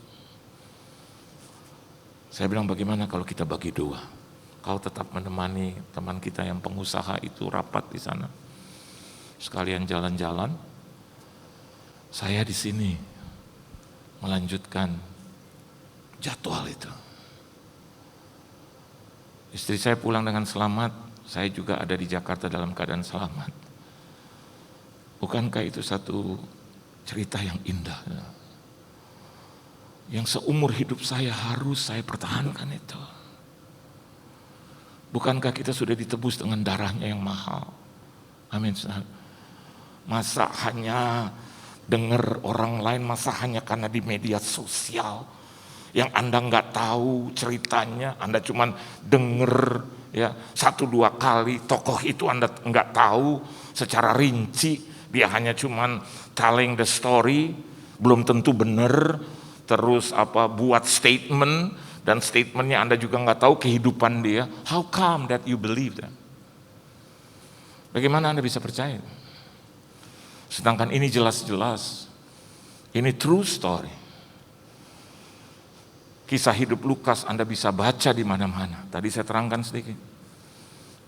Saya bilang bagaimana kalau kita bagi 2? Kau tetap menemani teman kita yang pengusaha itu rapat di sana. Sekalian jalan-jalan. Saya di sini melanjutkan jadwal itu. Istri saya pulang dengan selamat. Saya juga ada di Jakarta dalam keadaan selamat. Bukankah itu satu cerita yang indah? Yang seumur hidup saya harus saya pertahankan itu. Bukankah kita sudah ditebus dengan darahnya yang mahal? Amin. Masa hanya dengar orang lain, masa hanya karena di media sosial yang Anda nggak tahu ceritanya, Anda cuman dengar ya 1-2 kali tokoh itu Anda nggak tahu secara rinci, dia hanya cuman telling the story, belum tentu benar, terus buat statement dan statementnya Anda juga nggak tahu kehidupan dia. How come that you believe that? Bagaimana Anda bisa percaya? Sedangkan ini jelas-jelas, ini true story. Kisah hidup Lukas Anda bisa baca di mana-mana. Tadi saya terangkan sedikit.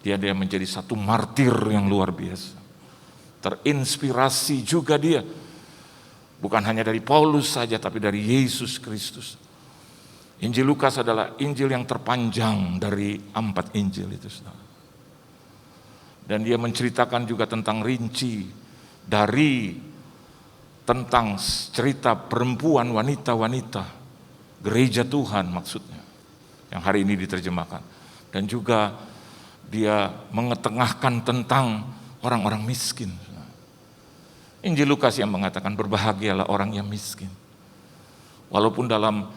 Dia menjadi satu martir yang luar biasa. Terinspirasi juga dia. Bukan hanya dari Paulus saja, tapi dari Yesus Kristus. Injil Lukas adalah Injil yang terpanjang dari 4 Injil itu. Dan dia menceritakan juga tentang rinci dari tentang cerita perempuan, wanita-wanita. Gereja Tuhan maksudnya, yang hari ini diterjemahkan. Dan juga dia mengetengahkan tentang orang-orang miskin. Injil Lukas yang mengatakan berbahagialah orang yang miskin. Walaupun dalam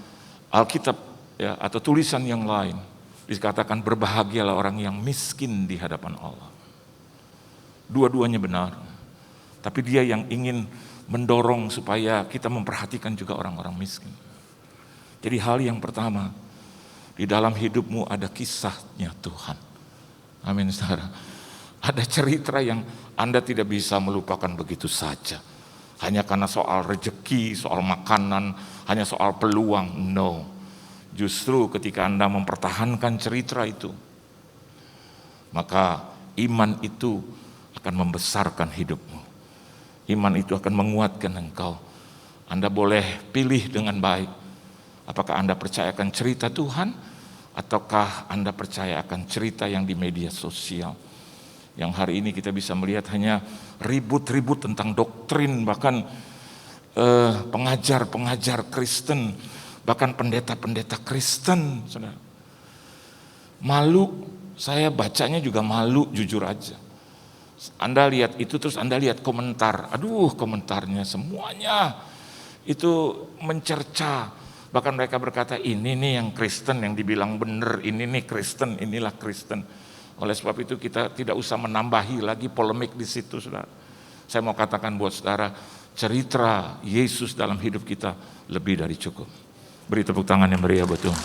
Alkitab ya, atau tulisan yang lain dikatakan berbahagialah orang yang miskin di hadapan Allah. Dua-duanya benar. Tapi dia yang ingin mendorong supaya kita memperhatikan juga orang-orang miskin. Jadi hal yang pertama, di dalam hidupmu ada kisahnya Tuhan. Amin, saudara. Ada cerita yang Anda tidak bisa melupakan begitu saja. Hanya karena soal rejeki, soal makanan, hanya soal peluang. No. Justru ketika Anda mempertahankan cerita itu, maka iman itu akan membesarkan hidupmu. Iman itu akan menguatkan engkau. Anda boleh pilih dengan baik. Apakah Anda percayakan cerita Tuhan, ataukah Anda percaya akan cerita yang di media sosial? Yang hari ini kita bisa melihat hanya ribut-ribut tentang doktrin, bahkan pengajar-pengajar Kristen, bahkan pendeta-pendeta Kristen. Saudara. Malu, saya bacanya juga malu jujur aja. Anda lihat itu terus Anda lihat komentar, aduh komentarnya semuanya itu mencerca. Bahkan mereka berkata ini nih yang Kristen yang dibilang benar, ini nih Kristen, inilah Kristen. Oleh sebab itu kita tidak usah menambahi lagi polemik di situ, saudara. Saya mau katakan buat saudara, cerita Yesus dalam hidup kita lebih dari cukup. Beri tepuk tangan yang meriah buat Tuhan.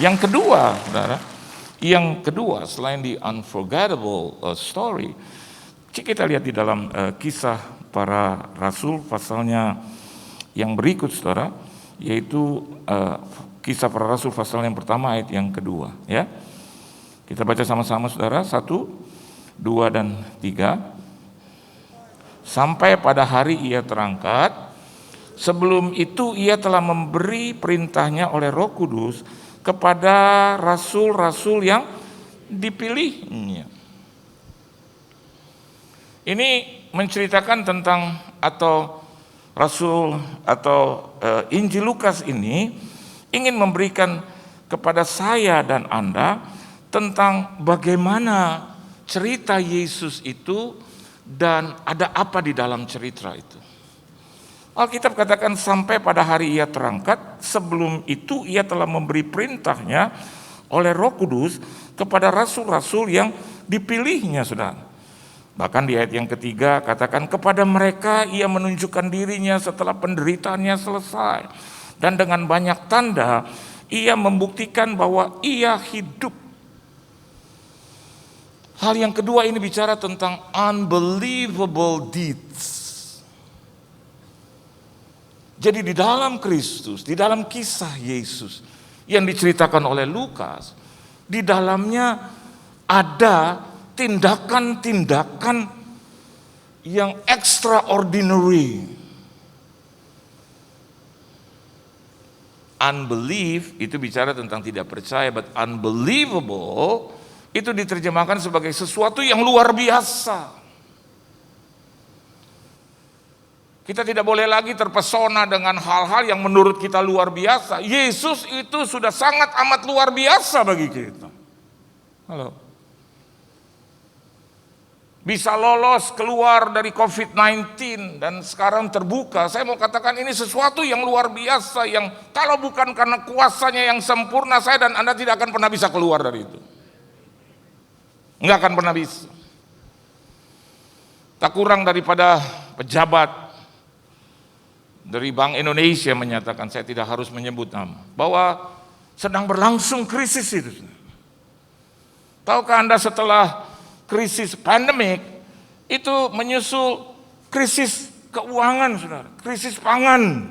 Yang kedua, saudara. Yang kedua, selain di unforgettable story, kita lihat di dalam kisah para rasul pasalnya yang berikut, saudara, yaitu kisah para rasul pasal yang pertama ayat yang kedua. Ya, kita baca sama-sama, saudara. 1, 2, dan 3. Sampai pada hari ia terangkat, sebelum itu ia telah memberi perintahnya oleh Roh Kudus kepada rasul-rasul yang dipilihnya. Ini menceritakan tentang atau rasul atau Injil Lukas ini ingin memberikan kepada saya dan Anda tentang bagaimana cerita Yesus itu dan ada apa di dalam cerita itu. Alkitab katakan sampai pada hari ia terangkat, sebelum itu ia telah memberi perintahnya oleh Roh Kudus kepada rasul-rasul yang dipilihnya, saudara. Bahkan di ayat yang ketiga katakan kepada mereka ia menunjukkan dirinya setelah penderitaannya selesai. Dan dengan banyak tanda ia membuktikan bahwa ia hidup. Hal yang kedua ini bicara tentang unbelievable deeds. Jadi di dalam Kristus, di dalam kisah Yesus yang diceritakan oleh Lukas, di dalamnya ada tindakan-tindakan yang extraordinary. Unbelief itu bicara tentang tidak percaya, but unbelievable itu diterjemahkan sebagai sesuatu yang luar biasa. Kita tidak boleh lagi terpesona dengan hal-hal yang menurut kita luar biasa. Yesus itu sudah sangat amat luar biasa bagi kita. Halo. Bisa lolos keluar dari COVID-19 dan sekarang terbuka. Saya mau katakan ini sesuatu yang luar biasa, yang kalau bukan karena kuasanya yang sempurna, saya dan Anda tidak akan pernah bisa keluar dari itu. Enggak akan pernah bisa. Tak kurang daripada pejabat dari Bank Indonesia menyatakan, saya tidak harus menyebut nama, bahwa sedang berlangsung krisis itu. Tahukah Anda setelah krisis pandemik itu menyusul krisis keuangan, saudara, krisis pangan.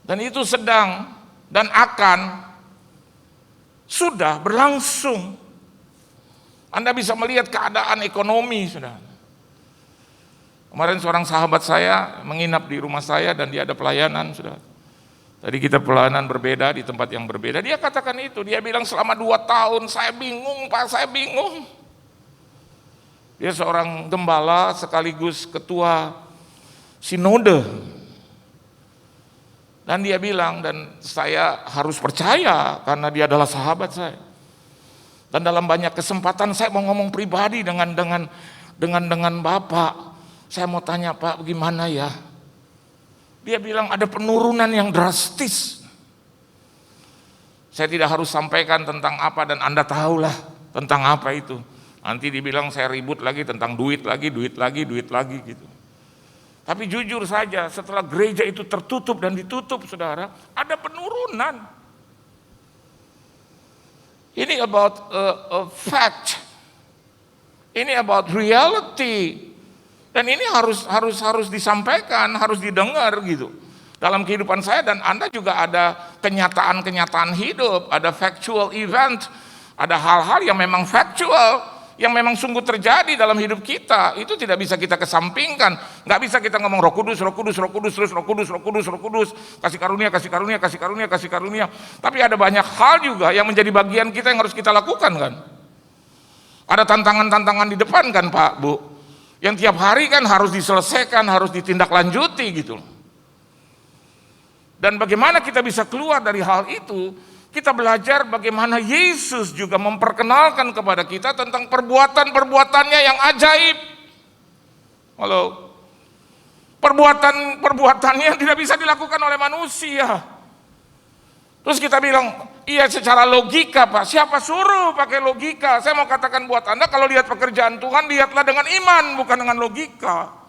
Dan itu sedang dan akan sudah berlangsung. Anda bisa melihat keadaan ekonomi, saudara. Kemarin seorang sahabat saya menginap di rumah saya dan dia ada pelayanan, saudara. Tadi kita pelayanan berbeda di tempat yang berbeda. Dia katakan itu, dia bilang selama 2 tahun saya bingung Pak, saya bingung. Dia seorang gembala sekaligus ketua sinode. Dan dia bilang, dan saya harus percaya karena dia adalah sahabat saya. Dan dalam banyak kesempatan saya mau ngomong pribadi dengan dengan Bapak. Saya mau tanya, Pak, gimana ya? Dia bilang ada penurunan yang drastis. Saya tidak harus sampaikan tentang apa dan Anda tahulah tentang apa itu. Nanti dibilang saya ribut lagi tentang duit lagi gitu. Tapi jujur saja, setelah gereja itu tertutup dan ditutup, saudara, ada penurunan. Ini about a fact. Ini about reality. Dan ini harus disampaikan, harus didengar gitu. Dalam kehidupan saya dan Anda juga ada kenyataan-kenyataan hidup, ada factual event, ada hal-hal yang memang factual, yang memang sungguh terjadi dalam hidup kita. Itu tidak bisa kita kesampingkan. Nggak bisa kita ngomong Roh Kudus, terus Roh Kudus, kasih karunia. Tapi ada banyak hal juga yang menjadi bagian kita yang harus kita lakukan kan. Ada tantangan-tantangan di depan kan Pak, Bu. Yang tiap hari kan harus diselesaikan, harus ditindaklanjuti gitu. Dan bagaimana kita bisa keluar dari hal itu? Kita belajar bagaimana Yesus juga memperkenalkan kepada kita tentang perbuatan-perbuatannya yang ajaib. Halo. Perbuatannya yang tidak bisa dilakukan oleh manusia. Terus kita bilang, iya secara logika Pak, siapa suruh pakai logika? Saya mau katakan buat Anda, kalau lihat pekerjaan Tuhan, lihatlah dengan iman, bukan dengan logika.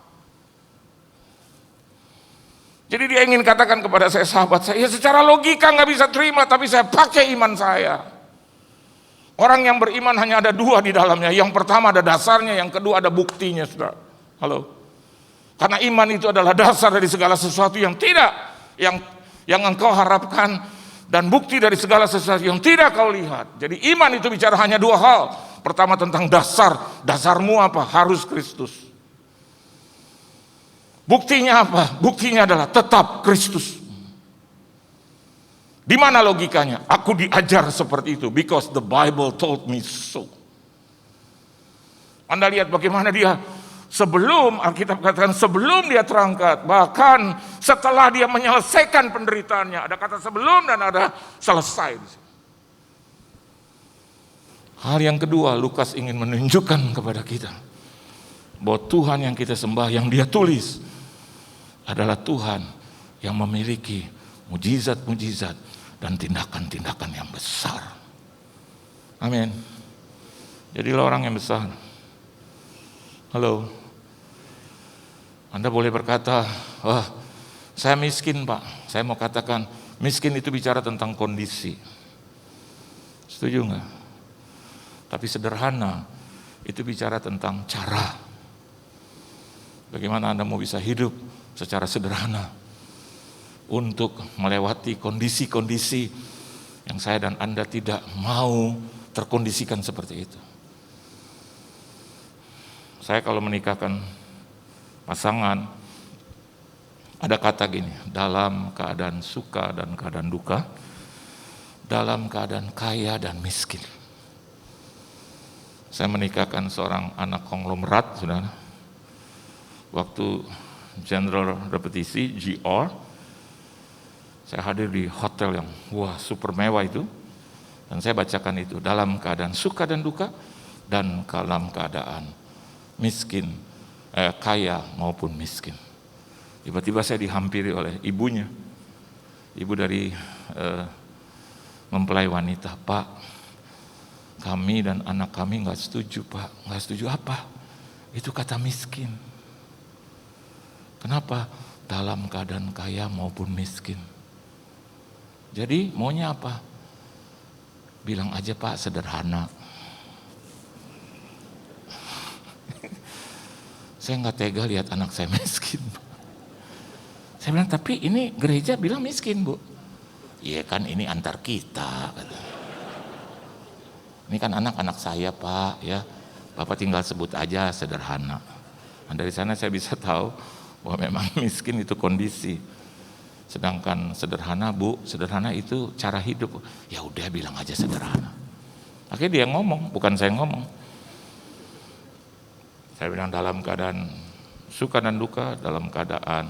Jadi dia ingin katakan kepada saya, sahabat saya, ya secara logika nggak bisa terima, tapi saya pakai iman saya. Orang yang beriman hanya ada dua di dalamnya, yang pertama ada dasarnya, yang kedua ada buktinya, saudara. Halo. Karena iman itu adalah dasar dari segala sesuatu yang yang engkau harapkan, dan bukti dari segala sesuatu yang tidak kau lihat. Jadi iman itu bicara hanya dua hal. Pertama tentang dasarmu apa? Harus Kristus. Buktinya apa? Buktinya adalah tetap Kristus. Di mana logikanya? Aku diajar seperti itu, because the Bible told me so. Anda lihat bagaimana dia sebelum, Alkitab katakan sebelum dia terangkat, bahkan setelah dia menyelesaikan penderitaannya, ada kata sebelum dan ada selesai. Hal yang kedua, Lukas ingin menunjukkan kepada kita bahwa Tuhan yang kita sembah, yang dia tulis, adalah Tuhan yang memiliki mujizat-mujizat dan tindakan-tindakan yang besar. Amin. Jadilah orang yang besar. Halo. Anda boleh berkata, wah saya miskin Pak. Saya mau katakan, miskin itu bicara tentang kondisi. Setuju nggak? Tapi sederhana, itu bicara tentang cara. Bagaimana Anda mau bisa hidup secara sederhana untuk melewati kondisi-kondisi yang saya dan Anda tidak mau terkondisikan seperti itu. Saya kalau menikahkan pasangan, ada kata gini, dalam keadaan suka dan keadaan duka, dalam keadaan kaya dan miskin. Saya menikahkan seorang anak konglomerat, saudara. Waktu General Repetisi, GR, saya hadir di hotel yang super mewah itu, dan saya bacakan itu, dalam keadaan suka dan duka, dan dalam keadaan miskin, kaya maupun miskin. Tiba-tiba saya dihampiri oleh ibunya, ibu dari mempelai wanita. Pak, kami dan anak kami nggak setuju Pak. Nggak setuju apa? Itu kata miskin. Kenapa? Dalam keadaan kaya maupun miskin. Jadi maunya apa? Bilang aja Pak, sederhana. Saya nggak tega lihat anak saya miskin. Saya bilang, tapi ini gereja bilang miskin Bu. Iya kan ini antar kita. Ini kan anak-anak saya Pak, ya. Bapak tinggal sebut aja sederhana. Nah, dari sana saya bisa tahu bahwa memang miskin itu kondisi. Sedangkan sederhana Bu, sederhana itu cara hidup. Ya udah bilang aja sederhana. Akhirnya dia ngomong, bukan saya ngomong. Saya bilang dalam keadaan suka dan duka, dalam keadaan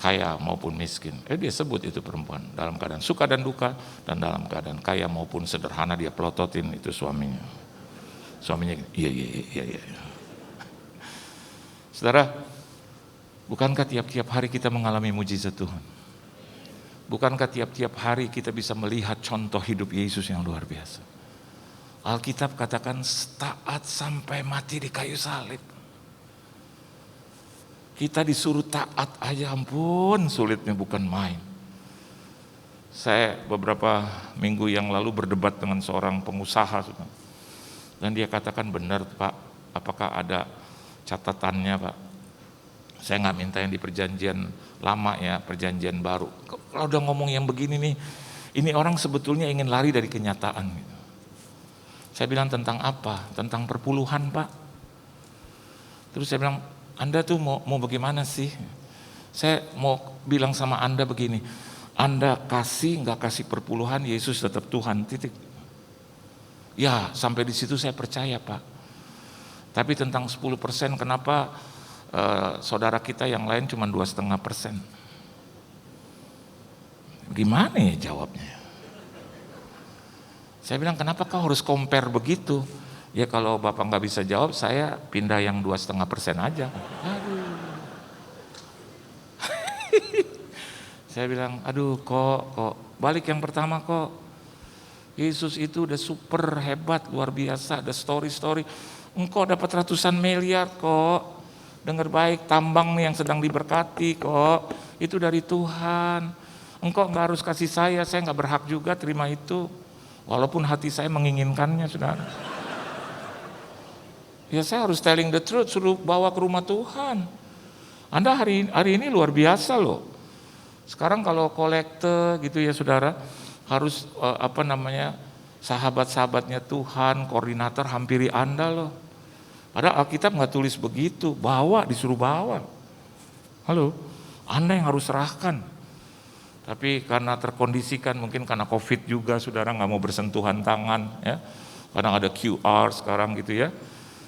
kaya maupun miskin. Dia sebut itu perempuan, dalam keadaan suka dan duka, dan dalam keadaan kaya maupun sederhana. Dia pelototin itu suaminya. Suaminya, iya. Saudara, bukankah tiap-tiap hari kita mengalami mujizat Tuhan? Bukankah tiap-tiap hari kita bisa melihat contoh hidup Yesus yang luar biasa? Alkitab katakan taat sampai mati di kayu salib. Kita disuruh taat aja, ampun sulitnya bukan main. Saya beberapa minggu yang lalu berdebat dengan seorang pengusaha, dan dia katakan, benar Pak, apakah ada catatannya Pak? Saya nggak minta yang di perjanjian lama ya, perjanjian baru. Kalau udah ngomong yang begini nih, ini orang sebetulnya ingin lari dari kenyataan. Gitu. Saya bilang tentang apa? Tentang perpuluhan Pak. Terus saya bilang, Anda tuh mau bagaimana sih? Saya mau bilang sama Anda begini, Anda kasih nggak kasih perpuluhan, Yesus tetap Tuhan, titik. Ya sampai di situ saya percaya Pak. Tapi tentang 10% kenapa saudara kita yang lain cuma 2,5%. Gimana ya jawabnya? Saya bilang, kenapa kau harus compare begitu? Ya kalau Bapak nggak bisa jawab, saya pindah yang 2,5% aja. Aduh. Saya bilang, aduh kok balik yang pertama kok. Yesus itu udah super hebat, luar biasa, ada story-story. Engkau dapat ratusan miliar kok. Dengar baik, tambang nih yang sedang diberkati kok, itu dari Tuhan. Engkau nggak harus kasih saya nggak berhak juga terima itu. Walaupun hati saya menginginkannya, saudara. Ya saya harus telling the truth, suruh bawa ke rumah Tuhan. Anda hari ini luar biasa loh. Sekarang kalau kolekte gitu ya saudara, harus sahabat-sahabatnya Tuhan, koordinator hampiri Anda loh. Padahal Alkitab nggak tulis begitu, disuruh bawa. Halo, Anda yang harus serahkan. Tapi karena terkondisikan, mungkin karena COVID juga, saudara nggak mau bersentuhan tangan, ya. Kadang ada QR sekarang gitu ya.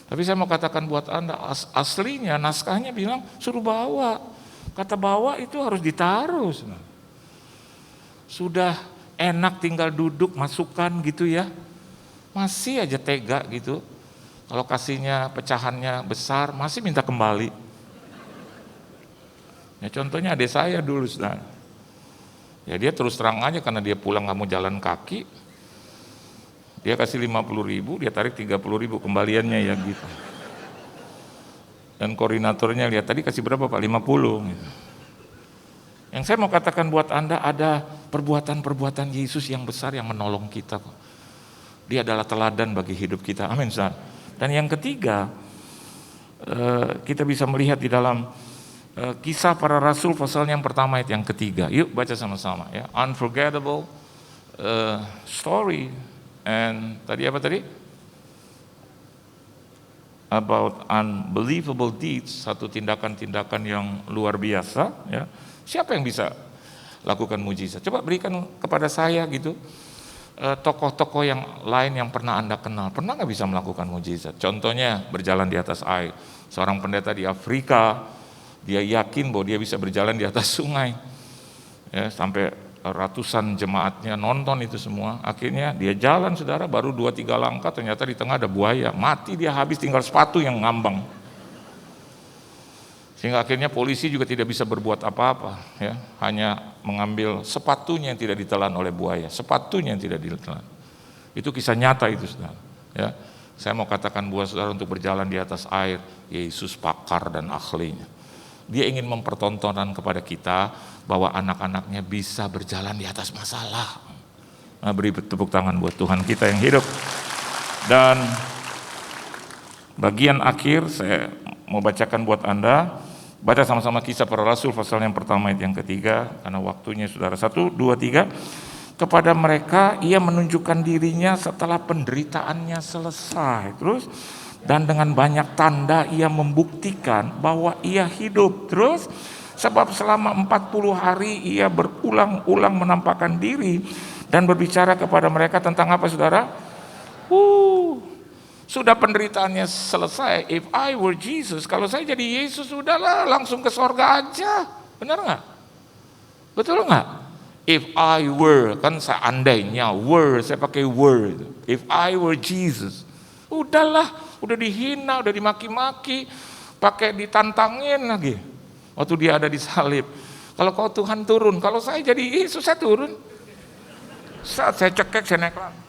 Tapi saya mau katakan buat Anda, aslinya naskahnya bilang suruh bawa. Kata bawa itu harus ditaruh. Sudah enak tinggal duduk, masukkan gitu ya. Masih aja tega gitu. Kalau kasihnya pecahannya besar, masih minta kembali. Ya contohnya adik saya dulu, saudara. Ya dia terus terang aja karena dia pulang nggak mau jalan kaki. Dia kasih 50.000, dia tarik 30.000 kembaliannya ya gitu. Dan koordinatornya lihat tadi kasih berapa Pak? 50. Gitu. Yang saya mau katakan buat Anda, ada perbuatan-perbuatan Yesus yang besar yang menolong kita. Dia adalah teladan bagi hidup kita. Amin, saudara. Dan yang ketiga, kita bisa melihat di dalam Kisah Para Rasul pasal yang pertama ayat yang ketiga. Yuk baca sama-sama ya. Unforgettable story. And tadi apa tadi? About unbelievable deeds, satu tindakan-tindakan yang luar biasa ya. Siapa yang bisa lakukan mujizat? Coba berikan kepada saya gitu. Tokoh-tokoh yang lain yang pernah Anda kenal, pernah nggak bisa melakukan mujizat? Contohnya berjalan di atas air. Seorang pendeta di Afrika, dia yakin bahwa dia bisa berjalan di atas sungai. Ya, sampai ratusan jemaatnya nonton itu semua. Akhirnya dia jalan saudara, baru 2-3 langkah ternyata di tengah ada buaya. Mati dia habis, tinggal sepatu yang ngambang. Sehingga akhirnya polisi juga tidak bisa berbuat apa-apa, ya, hanya mengambil sepatunya yang tidak ditelan oleh buaya, sepatunya yang tidak ditelan. Itu kisah nyata itu, saudara. Ya, saya mau katakan buat saudara untuk berjalan di atas air, Yesus pakar dan ahlinya. Dia ingin mempertontonkan kepada kita bahwa anak-anaknya bisa berjalan di atas masalah. Nah, beri tepuk tangan buat Tuhan kita yang hidup. Dan bagian akhir saya mau bacakan buat Anda. Baca sama-sama Kisah Para Rasul pasal yang pertama ayat yang ketiga, karena waktunya saudara. 1, 2, 3. Kepada mereka ia menunjukkan dirinya setelah penderitaannya selesai. Terus, dan dengan banyak tanda ia membuktikan bahwa ia hidup. Terus, sebab selama 40 hari ia berulang-ulang menampakkan diri dan berbicara kepada mereka tentang apa saudara? Sudah penderitaannya selesai. If I were Jesus, kalau saya jadi Yesus, sudahlah langsung ke sorga aja. Benar nggak? Betul nggak? If I were, kan seandainya, were, saya pakai word. If I were Jesus, udahlah, udah dihina, udah dimaki-maki, pakai ditantangin lagi. Waktu dia ada di salib. Kalau kau Tuhan turun, kalau saya jadi Yesus saya turun. Saat saya cekek saya naik lagi.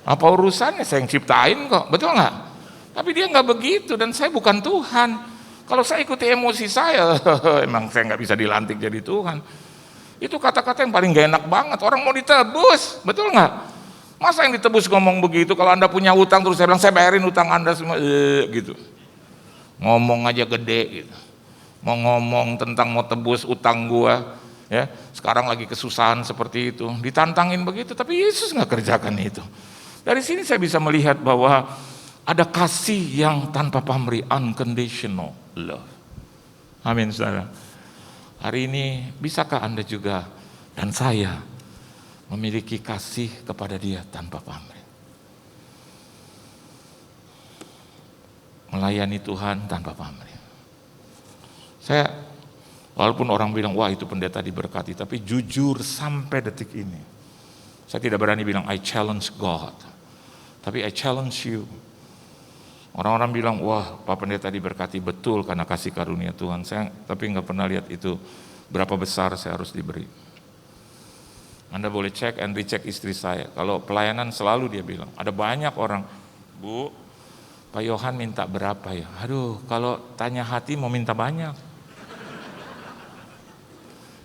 Apa urusannya, saya yang ciptain kok, betul nggak? Tapi dia nggak begitu, dan saya bukan Tuhan. Kalau saya ikuti emosi saya, emang saya nggak bisa dilantik jadi Tuhan. Itu kata-kata yang paling gak enak banget. Orang mau ditebus, betul nggak? Masa yang ditebus ngomong begitu? Kalau Anda punya utang terus saya bilang saya bayarin utang Anda semua, gitu. Ngomong aja gede gitu. Mau ngomong tentang mau tebus utang gua, ya. Sekarang lagi kesusahan seperti itu, ditantangin begitu, tapi Yesus nggak kerjakan itu. Dari sini saya bisa melihat bahwa ada kasih yang tanpa pamrih, unconditional love. Amin, saudara. Hari ini bisakah Anda juga dan saya memiliki kasih kepada Dia tanpa pamrih? Melayani Tuhan tanpa pamrih. Saya, walaupun orang bilang, wah itu pendeta diberkati, tapi jujur sampai detik ini, saya tidak berani bilang I challenge God, tapi I challenge you. Orang-orang bilang, wah Pak Pendeta diberkati, betul karena kasih karunia Tuhan. Saya tapi nggak pernah lihat itu berapa besar saya harus diberi. Anda boleh cek and recheck istri saya. Kalau pelayanan selalu dia bilang, ada banyak orang, Bu, Pak Yohan minta berapa ya? Aduh, kalau tanya hati mau minta banyak.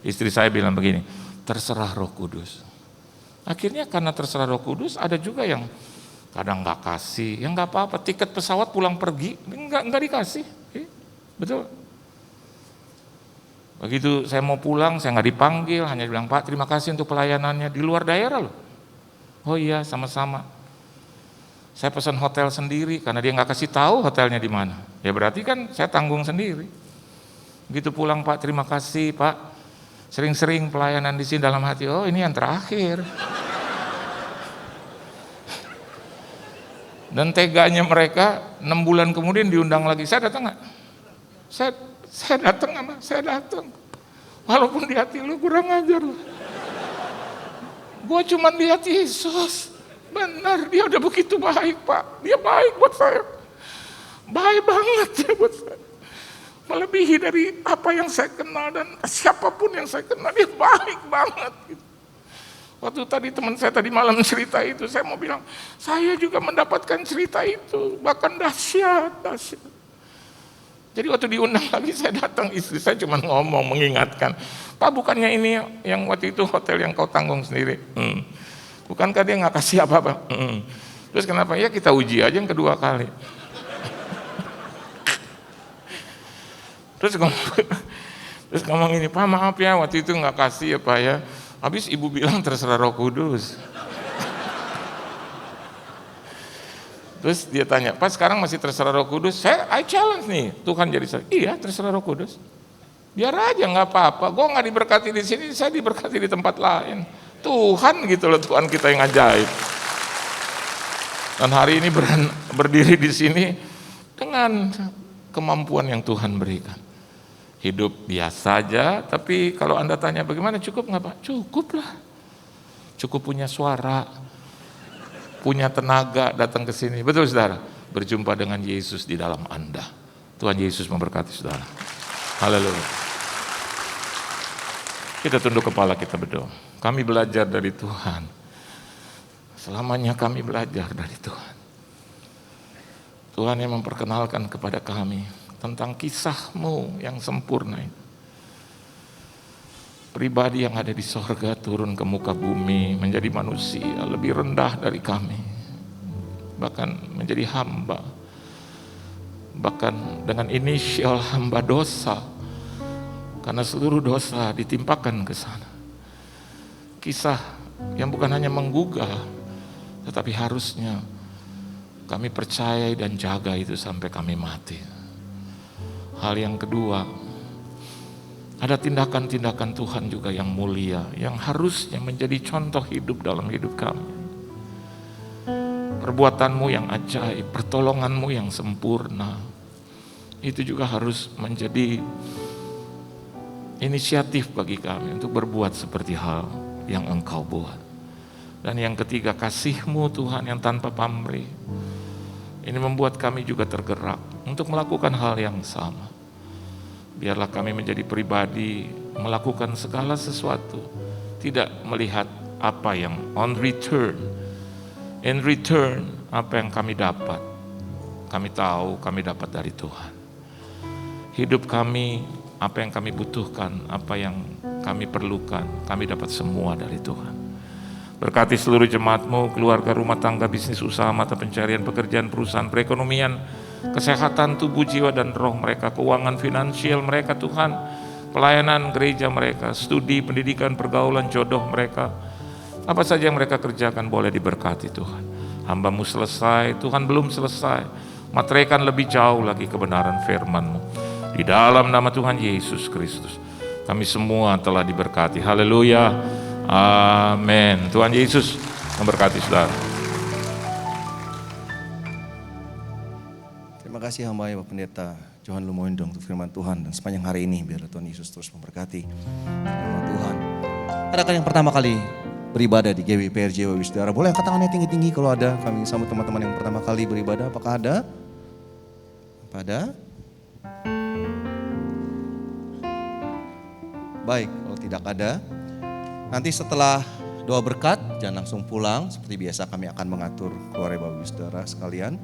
Istri saya bilang begini, terserah Roh Kudus. Akhirnya karena terserah Roh Kudus, ada juga yang kadang nggak kasih, ya nggak apa-apa. Tiket pesawat pulang pergi, nggak dikasih, betul. Begitu saya mau pulang, saya nggak dipanggil, hanya bilang Pak terima kasih untuk pelayanannya di luar daerah loh. Oh iya sama-sama. Saya pesan hotel sendiri karena dia nggak kasih tahu hotelnya di mana. Ya berarti kan saya tanggung sendiri. Begitu pulang Pak terima kasih Pak. Sering-sering pelayanan di sini dalam hati, oh ini yang terakhir. Dan teganya mereka 6 bulan kemudian diundang lagi. Saya datang nggak? Saya datang sama, saya datang. Walaupun di hati lu kurang ajar lu. Gua cuma lihat Yesus. Benar, dia udah begitu baik Pak. Dia baik buat saya. Baik banget ya buat saya. Melebihi dari apa yang saya kenal dan siapapun yang saya kenal, dia baik banget. Waktu tadi teman saya tadi malam cerita itu, saya mau bilang, saya juga mendapatkan cerita itu, bahkan dahsyat. Jadi waktu diundang lagi saya datang, istri saya cuma ngomong, mengingatkan, Pak bukannya ini yang waktu itu hotel yang kau tanggung sendiri? Bukankah dia nggak kasih apa-apa? Terus kenapa? Ya kita uji aja yang kedua kali. Terus ngomong ini, Pak maaf ya waktu itu nggak kasih ya Pak ya. Habis ibu bilang terserah Roh Kudus. Terus dia tanya, Pak sekarang masih terserah Roh Kudus? I challenge nih, Tuhan jadi saya. Iya terserah Roh Kudus. Biar aja nggak apa-apa. Gue nggak diberkati di sini, saya diberkati di tempat lain. Tuhan gitu loh, Tuhan kita yang ajaib. Dan hari ini berdiri di sini dengan kemampuan yang Tuhan berikan. Hidup biasa aja, tapi kalau Anda tanya bagaimana, cukup nggak Pak? Cukup lah. Cukup punya suara, punya tenaga datang ke sini. Betul saudara? Berjumpa dengan Yesus di dalam Anda. Tuhan Yesus memberkati saudara. Haleluya. Kita tunduk kepala, kita berdoa. Kami belajar dari Tuhan. Selamanya kami belajar dari Tuhan. Tuhan yang memperkenalkan kepada kami tentang kisah-Mu yang sempurna itu. Pribadi yang ada di sorga turun ke muka bumi menjadi manusia lebih rendah dari kami. Bahkan menjadi hamba. Bahkan dengan inisial hamba dosa. Karena seluruh dosa ditimpakan ke sana. Kisah yang bukan hanya menggugah, tetapi harusnya kami percaya dan jaga itu sampai kami mati. Hal yang kedua, ada tindakan-tindakan Tuhan juga yang mulia, yang harusnya menjadi contoh hidup dalam hidup kami. Perbuatan-Mu yang ajaib, pertolongan-Mu yang sempurna, itu juga harus menjadi inisiatif bagi kami untuk berbuat seperti hal yang Engkau buat. Dan yang ketiga, kasih-Mu Tuhan yang tanpa pamrih. Ini membuat kami juga tergerak untuk melakukan hal yang sama. Biarlah kami menjadi pribadi melakukan segala sesuatu, tidak melihat apa yang on return. In return, apa yang kami dapat, kami tahu kami dapat dari Tuhan. Hidup kami, apa yang kami butuhkan, apa yang kami perlukan, kami dapat semua dari Tuhan. Berkati seluruh jemaat-Mu, keluarga, rumah tangga, bisnis, usaha, mata pencarian, pekerjaan, perusahaan, perekonomian, kesehatan tubuh, jiwa, dan roh mereka, keuangan finansial mereka Tuhan, pelayanan gereja mereka, studi, pendidikan, pergaulan, jodoh mereka, apa saja yang mereka kerjakan boleh diberkati Tuhan. Hamba-Mu selesai, Tuhan belum selesai, materaikan lebih jauh lagi kebenaran firman-Mu. Di dalam nama Tuhan Yesus Kristus, kami semua telah diberkati. Haleluya. Amin. Tuhan Yesus memberkati saudara. Terima kasih hamba Bapak Pendeta Johan Lumoindong untuk firman Tuhan, dan sepanjang hari ini biar Tuhan Yesus terus memberkati firman Tuhan. Adakah yang pertama kali beribadah di GBI PRJ Bapak Saudara? Boleh angkat tangannya tinggi-tinggi kalau ada. Kami sama teman-teman yang pertama kali beribadah. Apakah ada? Pada? Baik, kalau tidak ada, nanti setelah doa berkat, jangan langsung pulang. Seperti biasa kami akan mengatur keluarga Bapak Saudara sekalian.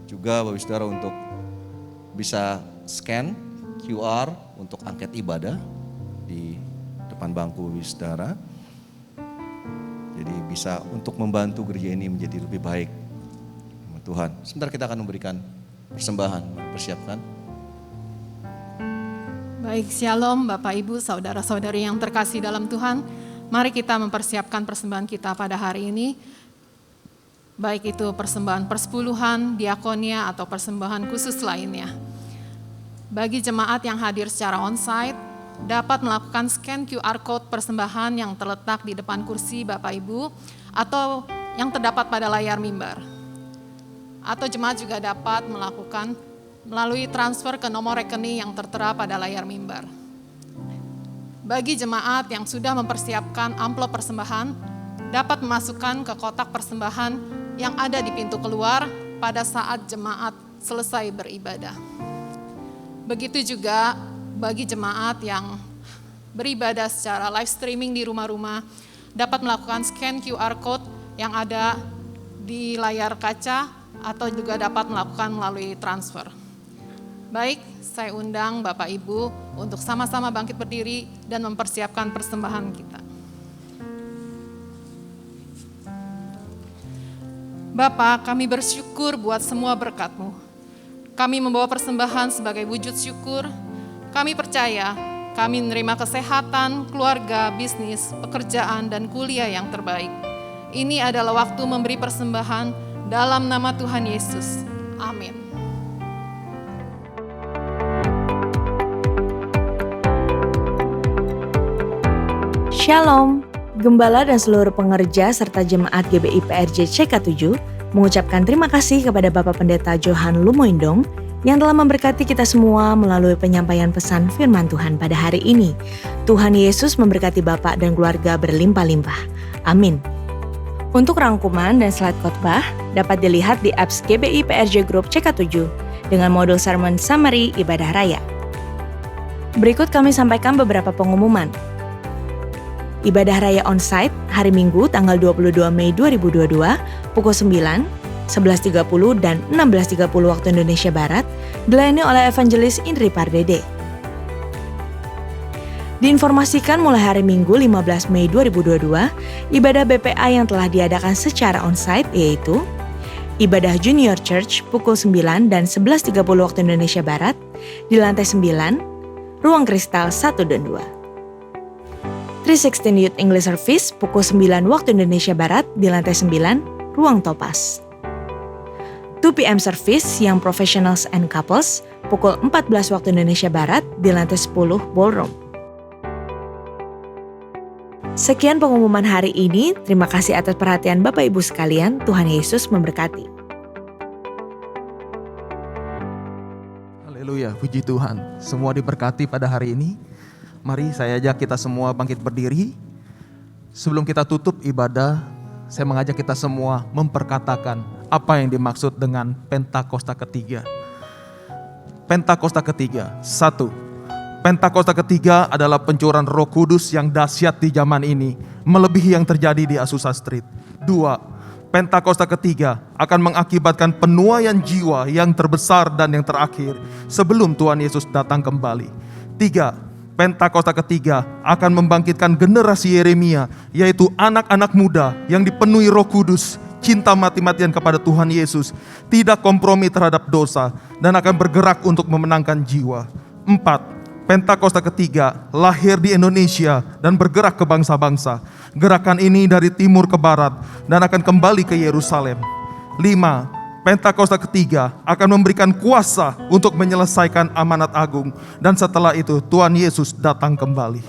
Juga Bapak Saudara untuk bisa scan QR untuk angket ibadah di depan bangku Bapak Saudara. Jadi bisa untuk membantu gereja ini menjadi lebih baik. Tuhan, sebentar kita akan memberikan persembahan. Persiapkan. Baik, shalom Bapak Ibu, saudara-saudari yang terkasih dalam Tuhan. Mari kita mempersiapkan persembahan kita pada hari ini. Baik itu persembahan persepuluhan, diakonia, atau persembahan khusus lainnya. Bagi jemaat yang hadir secara onsite, dapat melakukan scan QR Code persembahan yang terletak di depan kursi Bapak Ibu, atau yang terdapat pada layar mimbar. Atau jemaat juga dapat melakukan melalui transfer ke nomor rekening yang tertera pada layar mimbar. Bagi jemaat yang sudah mempersiapkan amplop persembahan, dapat memasukkan ke kotak persembahan yang ada di pintu keluar pada saat jemaat selesai beribadah. Begitu juga bagi jemaat yang beribadah secara live streaming di rumah-rumah, dapat melakukan scan QR Code yang ada di layar kaca atau juga dapat melakukan melalui transfer. Baik, saya undang Bapak Ibu untuk sama-sama bangkit berdiri dan mempersiapkan persembahan kita. Bapa, kami bersyukur buat semua berkat-Mu. Kami membawa persembahan sebagai wujud syukur. Kami percaya kami menerima kesehatan, keluarga, bisnis, pekerjaan, dan kuliah yang terbaik. Ini adalah waktu memberi persembahan dalam nama Tuhan Yesus. Amin. Shalom, Gembala dan seluruh pengerja serta jemaat GBI PRJ CK7 mengucapkan terima kasih kepada Bapak Pendeta Johan Lumoindong yang telah memberkati kita semua melalui penyampaian pesan firman Tuhan pada hari ini. Tuhan Yesus memberkati Bapak dan keluarga berlimpah-limpah. Amin. Untuk rangkuman dan slide khotbah dapat dilihat di apps GBI PRJ Group CK7 dengan modul sermon summary ibadah raya. Berikut kami sampaikan beberapa pengumuman. Ibadah Raya Onsite hari Minggu tanggal 22 Mei 2022 pukul 9, 11.30 dan 16.30 waktu Indonesia Barat dilayani oleh Evangelis Indri Pardede. Diinformasikan mulai hari Minggu 15 Mei 2022, ibadah BPA yang telah diadakan secara onsite yaitu ibadah Junior Church pukul 9 dan 11.30 waktu Indonesia Barat di lantai 9, Ruang Kristal 1 dan 2. 316 Youth English Service pukul 9 waktu Indonesia Barat di lantai 9, Ruang Topas. 2 PM Service yang Professionals and Couples pukul 14 waktu Indonesia Barat di lantai 10, Ballroom. Sekian pengumuman hari ini, terima kasih atas perhatian Bapak Ibu sekalian, Tuhan Yesus memberkati. Haleluya, puji Tuhan. Semua diberkati pada hari ini. Mari saya ajak kita semua bangkit berdiri. Sebelum kita tutup ibadah, saya mengajak kita semua memperkatakan apa yang dimaksud dengan Pentakosta ketiga. Pentakosta ketiga, 1. Pentakosta ketiga adalah pencurahan Roh Kudus yang dahsyat di zaman ini, melebihi yang terjadi di Azusa Street. 2. Pentakosta ketiga akan mengakibatkan penuaian jiwa yang terbesar dan yang terakhir sebelum Tuhan Yesus datang kembali. 3. Pentakosta ketiga akan membangkitkan generasi Yeremia, yaitu anak-anak muda yang dipenuhi Roh Kudus, cinta mati-matian kepada Tuhan Yesus, tidak kompromi terhadap dosa, dan akan bergerak untuk memenangkan jiwa. 4. Pentakosta ketiga lahir di Indonesia dan bergerak ke bangsa-bangsa. Gerakan ini dari timur ke barat dan akan kembali ke Yerusalem. 5. Pentakosta ketiga akan memberikan kuasa untuk menyelesaikan amanat agung. Dan setelah itu Tuhan Yesus datang kembali.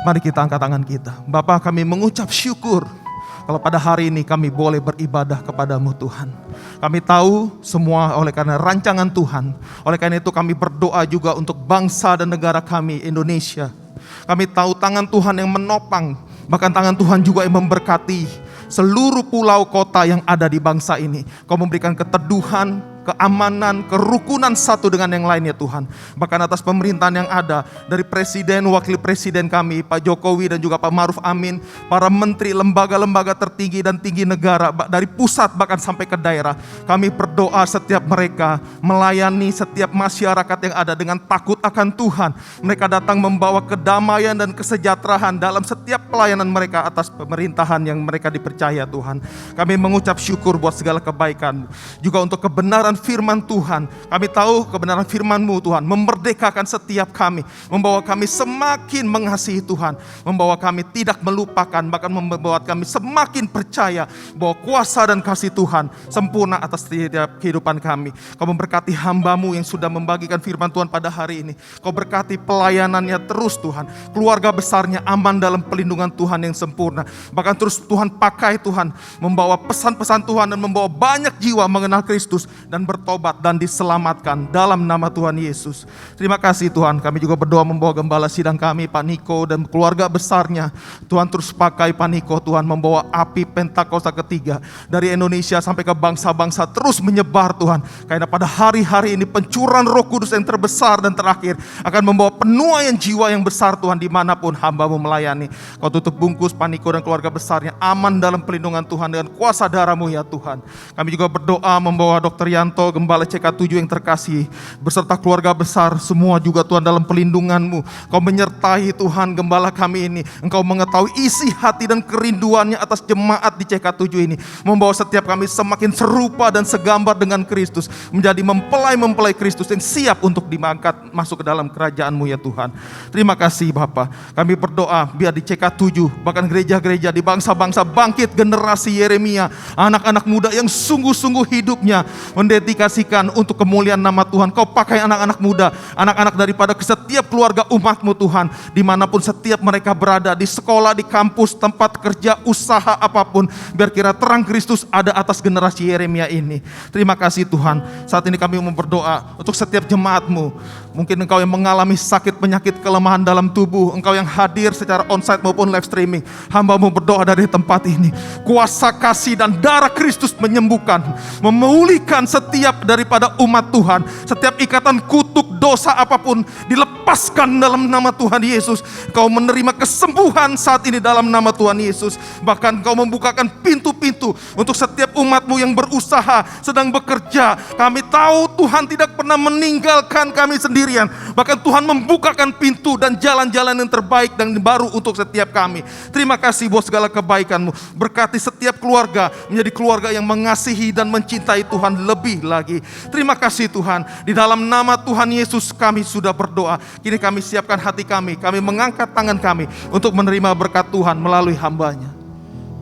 Mari kita angkat tangan kita. Bapa, kami mengucap syukur kalau pada hari ini kami boleh beribadah kepadamu Tuhan. Kami tahu semua oleh karena rancangan Tuhan. Oleh karena itu kami berdoa juga untuk bangsa dan negara kami Indonesia. Kami tahu tangan Tuhan yang menopang, bahkan tangan Tuhan juga yang memberkati seluruh pulau kota yang ada di bangsa ini. Kau memberikan keteduhan, keamanan, kerukunan satu dengan yang lainnya Tuhan. Bahkan atas pemerintahan yang ada, dari presiden, wakil presiden kami, Pak Jokowi dan juga Pak Ma'ruf Amin, para menteri, lembaga-lembaga tertinggi dan tinggi negara, dari pusat bahkan sampai ke daerah. Kami berdoa setiap mereka melayani setiap masyarakat yang ada dengan takut akan Tuhan. Mereka datang membawa kedamaian dan kesejahteraan dalam setiap pelayanan mereka atas pemerintahan yang mereka dipercaya Tuhan. Kami mengucap syukur buat segala kebaikan, juga untuk kebenaran firman Tuhan. Kami tahu kebenaran firman-Mu Tuhan memerdekakan setiap kami, membawa kami semakin mengasihi Tuhan, membawa kami tidak melupakan, bahkan membuat kami semakin percaya bahwa kuasa dan kasih Tuhan sempurna atas setiap kehidupan kami. Kau memberkati hamba-Mu yang sudah membagikan firman Tuhan pada hari ini. Kau berkati pelayanannya terus Tuhan, keluarga besarnya aman dalam pelindungan Tuhan yang sempurna. Bahkan terus Tuhan pakai Tuhan, membawa pesan-pesan Tuhan dan membawa banyak jiwa mengenal Kristus dan bertobat dan diselamatkan dalam nama Tuhan Yesus. Terima kasih Tuhan. Kami juga berdoa membawa gembala sidang kami Pak Niko dan keluarga besarnya. Tuhan terus pakai Pak Niko Tuhan, membawa api Pentakosta ketiga dari Indonesia sampai ke bangsa-bangsa terus menyebar Tuhan. Karena pada hari-hari ini pencurahan Roh Kudus yang terbesar dan terakhir akan membawa penuaian jiwa yang besar Tuhan dimanapun hamba-Mu melayani. Kau tutup bungkus Pak Niko dan keluarga besarnya aman dalam pelindungan Tuhan dengan kuasa darah-Mu ya Tuhan. Kami juga berdoa membawa Dr. Yanto, Gembala CK7 yang terkasih, beserta keluarga besar semua juga Tuhan dalam pelindungan-Mu. Kau menyertai Tuhan gembala kami ini. Engkau mengetahui isi hati dan kerinduannya atas jemaat di CK7 ini, membawa setiap kami semakin serupa dan segambar dengan Kristus, menjadi mempelai-mempelai Kristus yang siap untuk diangkat masuk ke dalam kerajaan-Mu ya Tuhan. Terima kasih Bapa. Kami berdoa biar di CK7 bahkan gereja-gereja di bangsa-bangsa bangkit generasi Yeremia, anak-anak muda yang sungguh-sungguh hidupnya mendedikasikan untuk kemuliaan nama Tuhan. Kau pakai anak-anak muda, anak-anak daripada setiap keluarga umat-Mu Tuhan, dimanapun setiap mereka berada, di sekolah, di kampus, tempat kerja, usaha apapun, biar kira terang Kristus ada atas generasi Yeremia ini. Terima kasih Tuhan. Saat ini kami mau berdoa untuk setiap jemaat-Mu. Mungkin engkau yang mengalami sakit, penyakit, kelemahan dalam tubuh, engkau yang hadir secara onsite maupun live streaming, hamba-Mu berdoa dari tempat ini. Kuasa kasih dan darah Kristus menyembuhkan, memulihkan setiap daripada umat Tuhan. Setiap ikatan kutuk dosa apapun dilepaskan dalam nama Tuhan Yesus. Kau menerima kesembuhan saat ini dalam nama Tuhan Yesus. Bahkan Kau membukakan pintu-pintu untuk setiap umat-Mu yang berusaha, sedang bekerja. Kami tahu Tuhan tidak pernah meninggalkan kami sendirian. Bahkan Tuhan membukakan pintu dan jalan-jalan yang terbaik dan baru untuk setiap kami. Terima kasih buat segala kebaikan-Mu. Berkati setiap keluarga menjadi keluarga yang mengasihi dan mencintai Tuhan lebih lagi. Terima kasih Tuhan. Di dalam nama Tuhan Yesus kami sudah berdoa. Kini kami siapkan hati kami mengangkat tangan kami untuk menerima berkat Tuhan melalui hamba-Nya.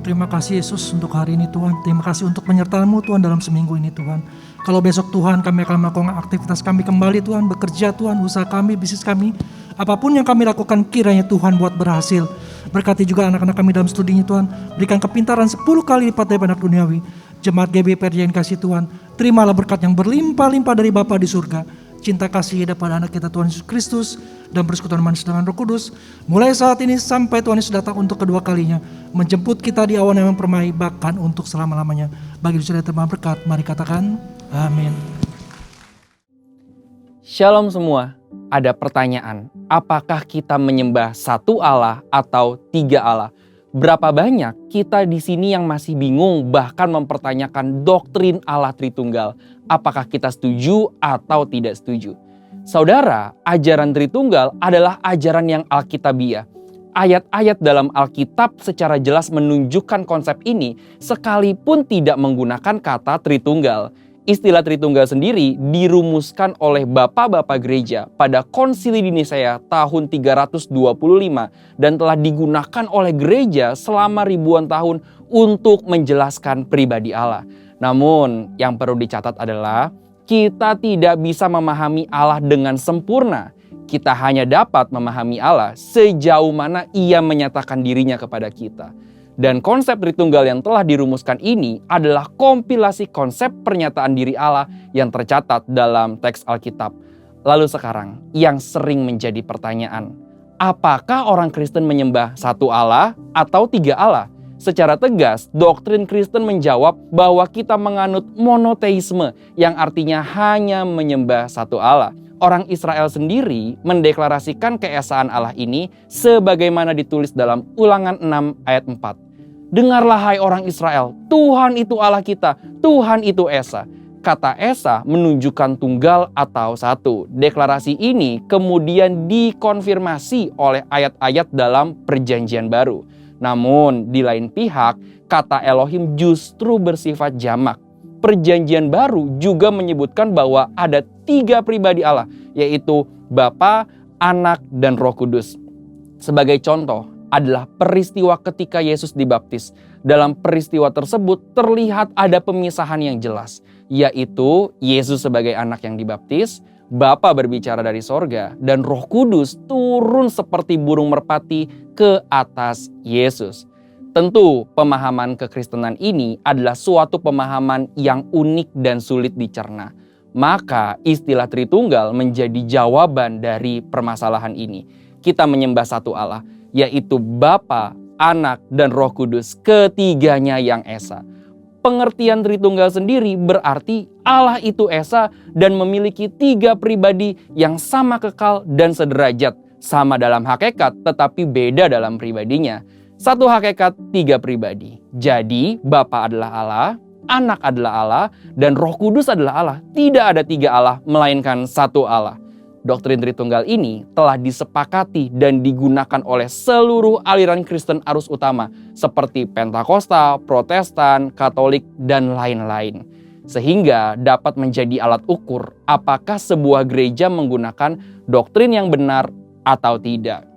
Terima kasih Yesus untuk hari ini Tuhan. Terima kasih untuk penyertaan-Mu Tuhan dalam seminggu ini Tuhan. Kalau besok Tuhan kami akan melakukan aktivitas kami kembali Tuhan, bekerja Tuhan, usaha kami, bisnis kami, apapun yang kami lakukan kiranya Tuhan buat berhasil. Berkati juga anak-anak kami dalam studinya Tuhan. Berikan kepintaran 10 kali lipat daripada anak duniawi. Jemaat GBI PRJ yang kasih Tuhan, terimalah berkat yang berlimpah-limpah dari Bapa di surga. cinta kasih daripada anak kita Tuhan Yesus Kristus, dan persekutuan manis dengan Roh Kudus, mulai saat ini sampai Tuhan Yesus datang untuk kedua kalinya, menjemput kita di awan yang permai, bahkan untuk selama-lamanya. Bagi saudara terima berkat, mari katakan amin. Shalom semua, ada pertanyaan, apakah kita menyembah satu Allah atau tiga Allah? Berapa banyak kita di sini yang masih bingung bahkan mempertanyakan doktrin Allah Tritunggal? Apakah kita setuju atau tidak setuju? Saudara, ajaran Tritunggal adalah ajaran yang Alkitabiah. Ayat-ayat dalam Alkitab secara jelas menunjukkan konsep ini sekalipun tidak menggunakan kata Tritunggal. Istilah Tritunggal sendiri dirumuskan oleh bapak-bapak gereja pada Konsili di Nisea tahun 325 dan telah digunakan oleh gereja selama ribuan tahun untuk menjelaskan pribadi Allah. Namun yang perlu dicatat adalah kita tidak bisa memahami Allah dengan sempurna. Kita hanya dapat memahami Allah sejauh mana Ia menyatakan dirinya kepada kita. Dan konsep Tritunggal yang telah dirumuskan ini adalah kompilasi konsep pernyataan diri Allah yang tercatat dalam teks Alkitab. Lalu sekarang, yang sering menjadi pertanyaan, apakah orang Kristen menyembah satu Allah atau tiga Allah? Secara tegas, doktrin Kristen menjawab bahwa kita menganut monoteisme yang artinya hanya menyembah satu Allah. Orang Israel sendiri mendeklarasikan keesaan Allah ini sebagaimana ditulis dalam Ulangan 6 ayat 4. Dengarlah hai orang Israel, Tuhan itu Allah kita, Tuhan itu Esa. Kata Esa menunjukkan tunggal atau satu. Deklarasi ini kemudian dikonfirmasi oleh ayat-ayat dalam Perjanjian Baru. Namun di lain pihak, kata Elohim justru bersifat jamak. Perjanjian Baru juga menyebutkan bahwa ada 3 pribadi Allah, yaitu Bapa, Anak, dan Roh Kudus. Sebagai contoh adalah peristiwa ketika Yesus dibaptis. Dalam peristiwa tersebut terlihat ada pemisahan yang jelas, yaitu Yesus sebagai anak yang dibaptis, Bapa berbicara dari sorga, dan Roh Kudus turun seperti burung merpati ke atas Yesus. Tentu pemahaman kekristenan ini adalah suatu pemahaman yang unik dan sulit dicerna. Maka istilah Tritunggal menjadi jawaban dari permasalahan ini. Kita menyembah satu Allah, yaitu Bapa, Anak, dan Roh Kudus, ketiganya yang Esa. Pengertian Tritunggal sendiri berarti Allah itu Esa dan memiliki 3 pribadi yang sama kekal dan sederajat, sama dalam hakikat tetapi beda dalam pribadinya. Satu hakikat, 3 pribadi. Jadi Bapa adalah Allah, Anak adalah Allah, dan Roh Kudus adalah Allah. Tidak ada 3 Allah, melainkan satu Allah. Doktrin Tritunggal ini telah disepakati dan digunakan oleh seluruh aliran Kristen arus utama seperti Pentakosta, Protestan, Katolik, dan lain-lain. Sehingga dapat menjadi alat ukur apakah sebuah gereja menggunakan doktrin yang benar atau tidak.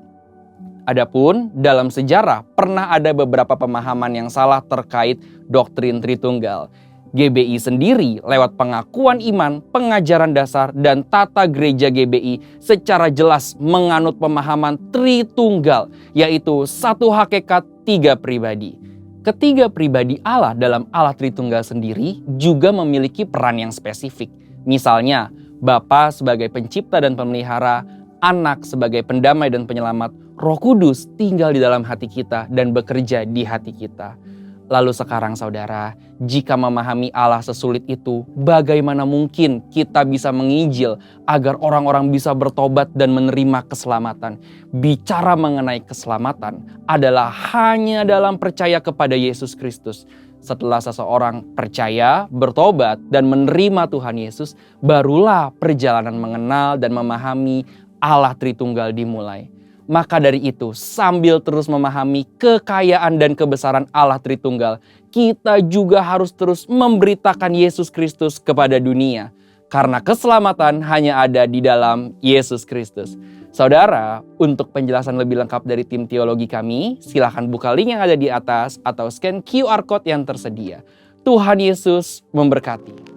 Adapun dalam sejarah pernah ada beberapa pemahaman yang salah terkait doktrin Tritunggal. GBI sendiri lewat pengakuan iman, pengajaran dasar, dan tata gereja GBI secara jelas menganut pemahaman Tritunggal, yaitu satu hakikat, 3 pribadi. Ketiga pribadi Allah dalam Allah Tritunggal sendiri juga memiliki peran yang spesifik. Misalnya, Bapa sebagai pencipta dan pemelihara, Anak sebagai pendamai dan penyelamat, Roh Kudus tinggal di dalam hati kita dan bekerja di hati kita. Lalu sekarang saudara, jika memahami Allah sesulit itu, bagaimana mungkin kita bisa menginjil agar orang-orang bisa bertobat dan menerima keselamatan? Bicara mengenai keselamatan adalah hanya dalam percaya kepada Yesus Kristus. Setelah seseorang percaya, bertobat, dan menerima Tuhan Yesus, barulah perjalanan mengenal dan memahami Allah Tritunggal dimulai. Maka dari itu, sambil terus memahami kekayaan dan kebesaran Allah Tritunggal, kita juga harus terus memberitakan Yesus Kristus kepada dunia. Karena keselamatan hanya ada di dalam Yesus Kristus. Saudara, untuk penjelasan lebih lengkap dari tim teologi kami, silakan buka link yang ada di atas atau scan QR Code yang tersedia. Tuhan Yesus memberkati.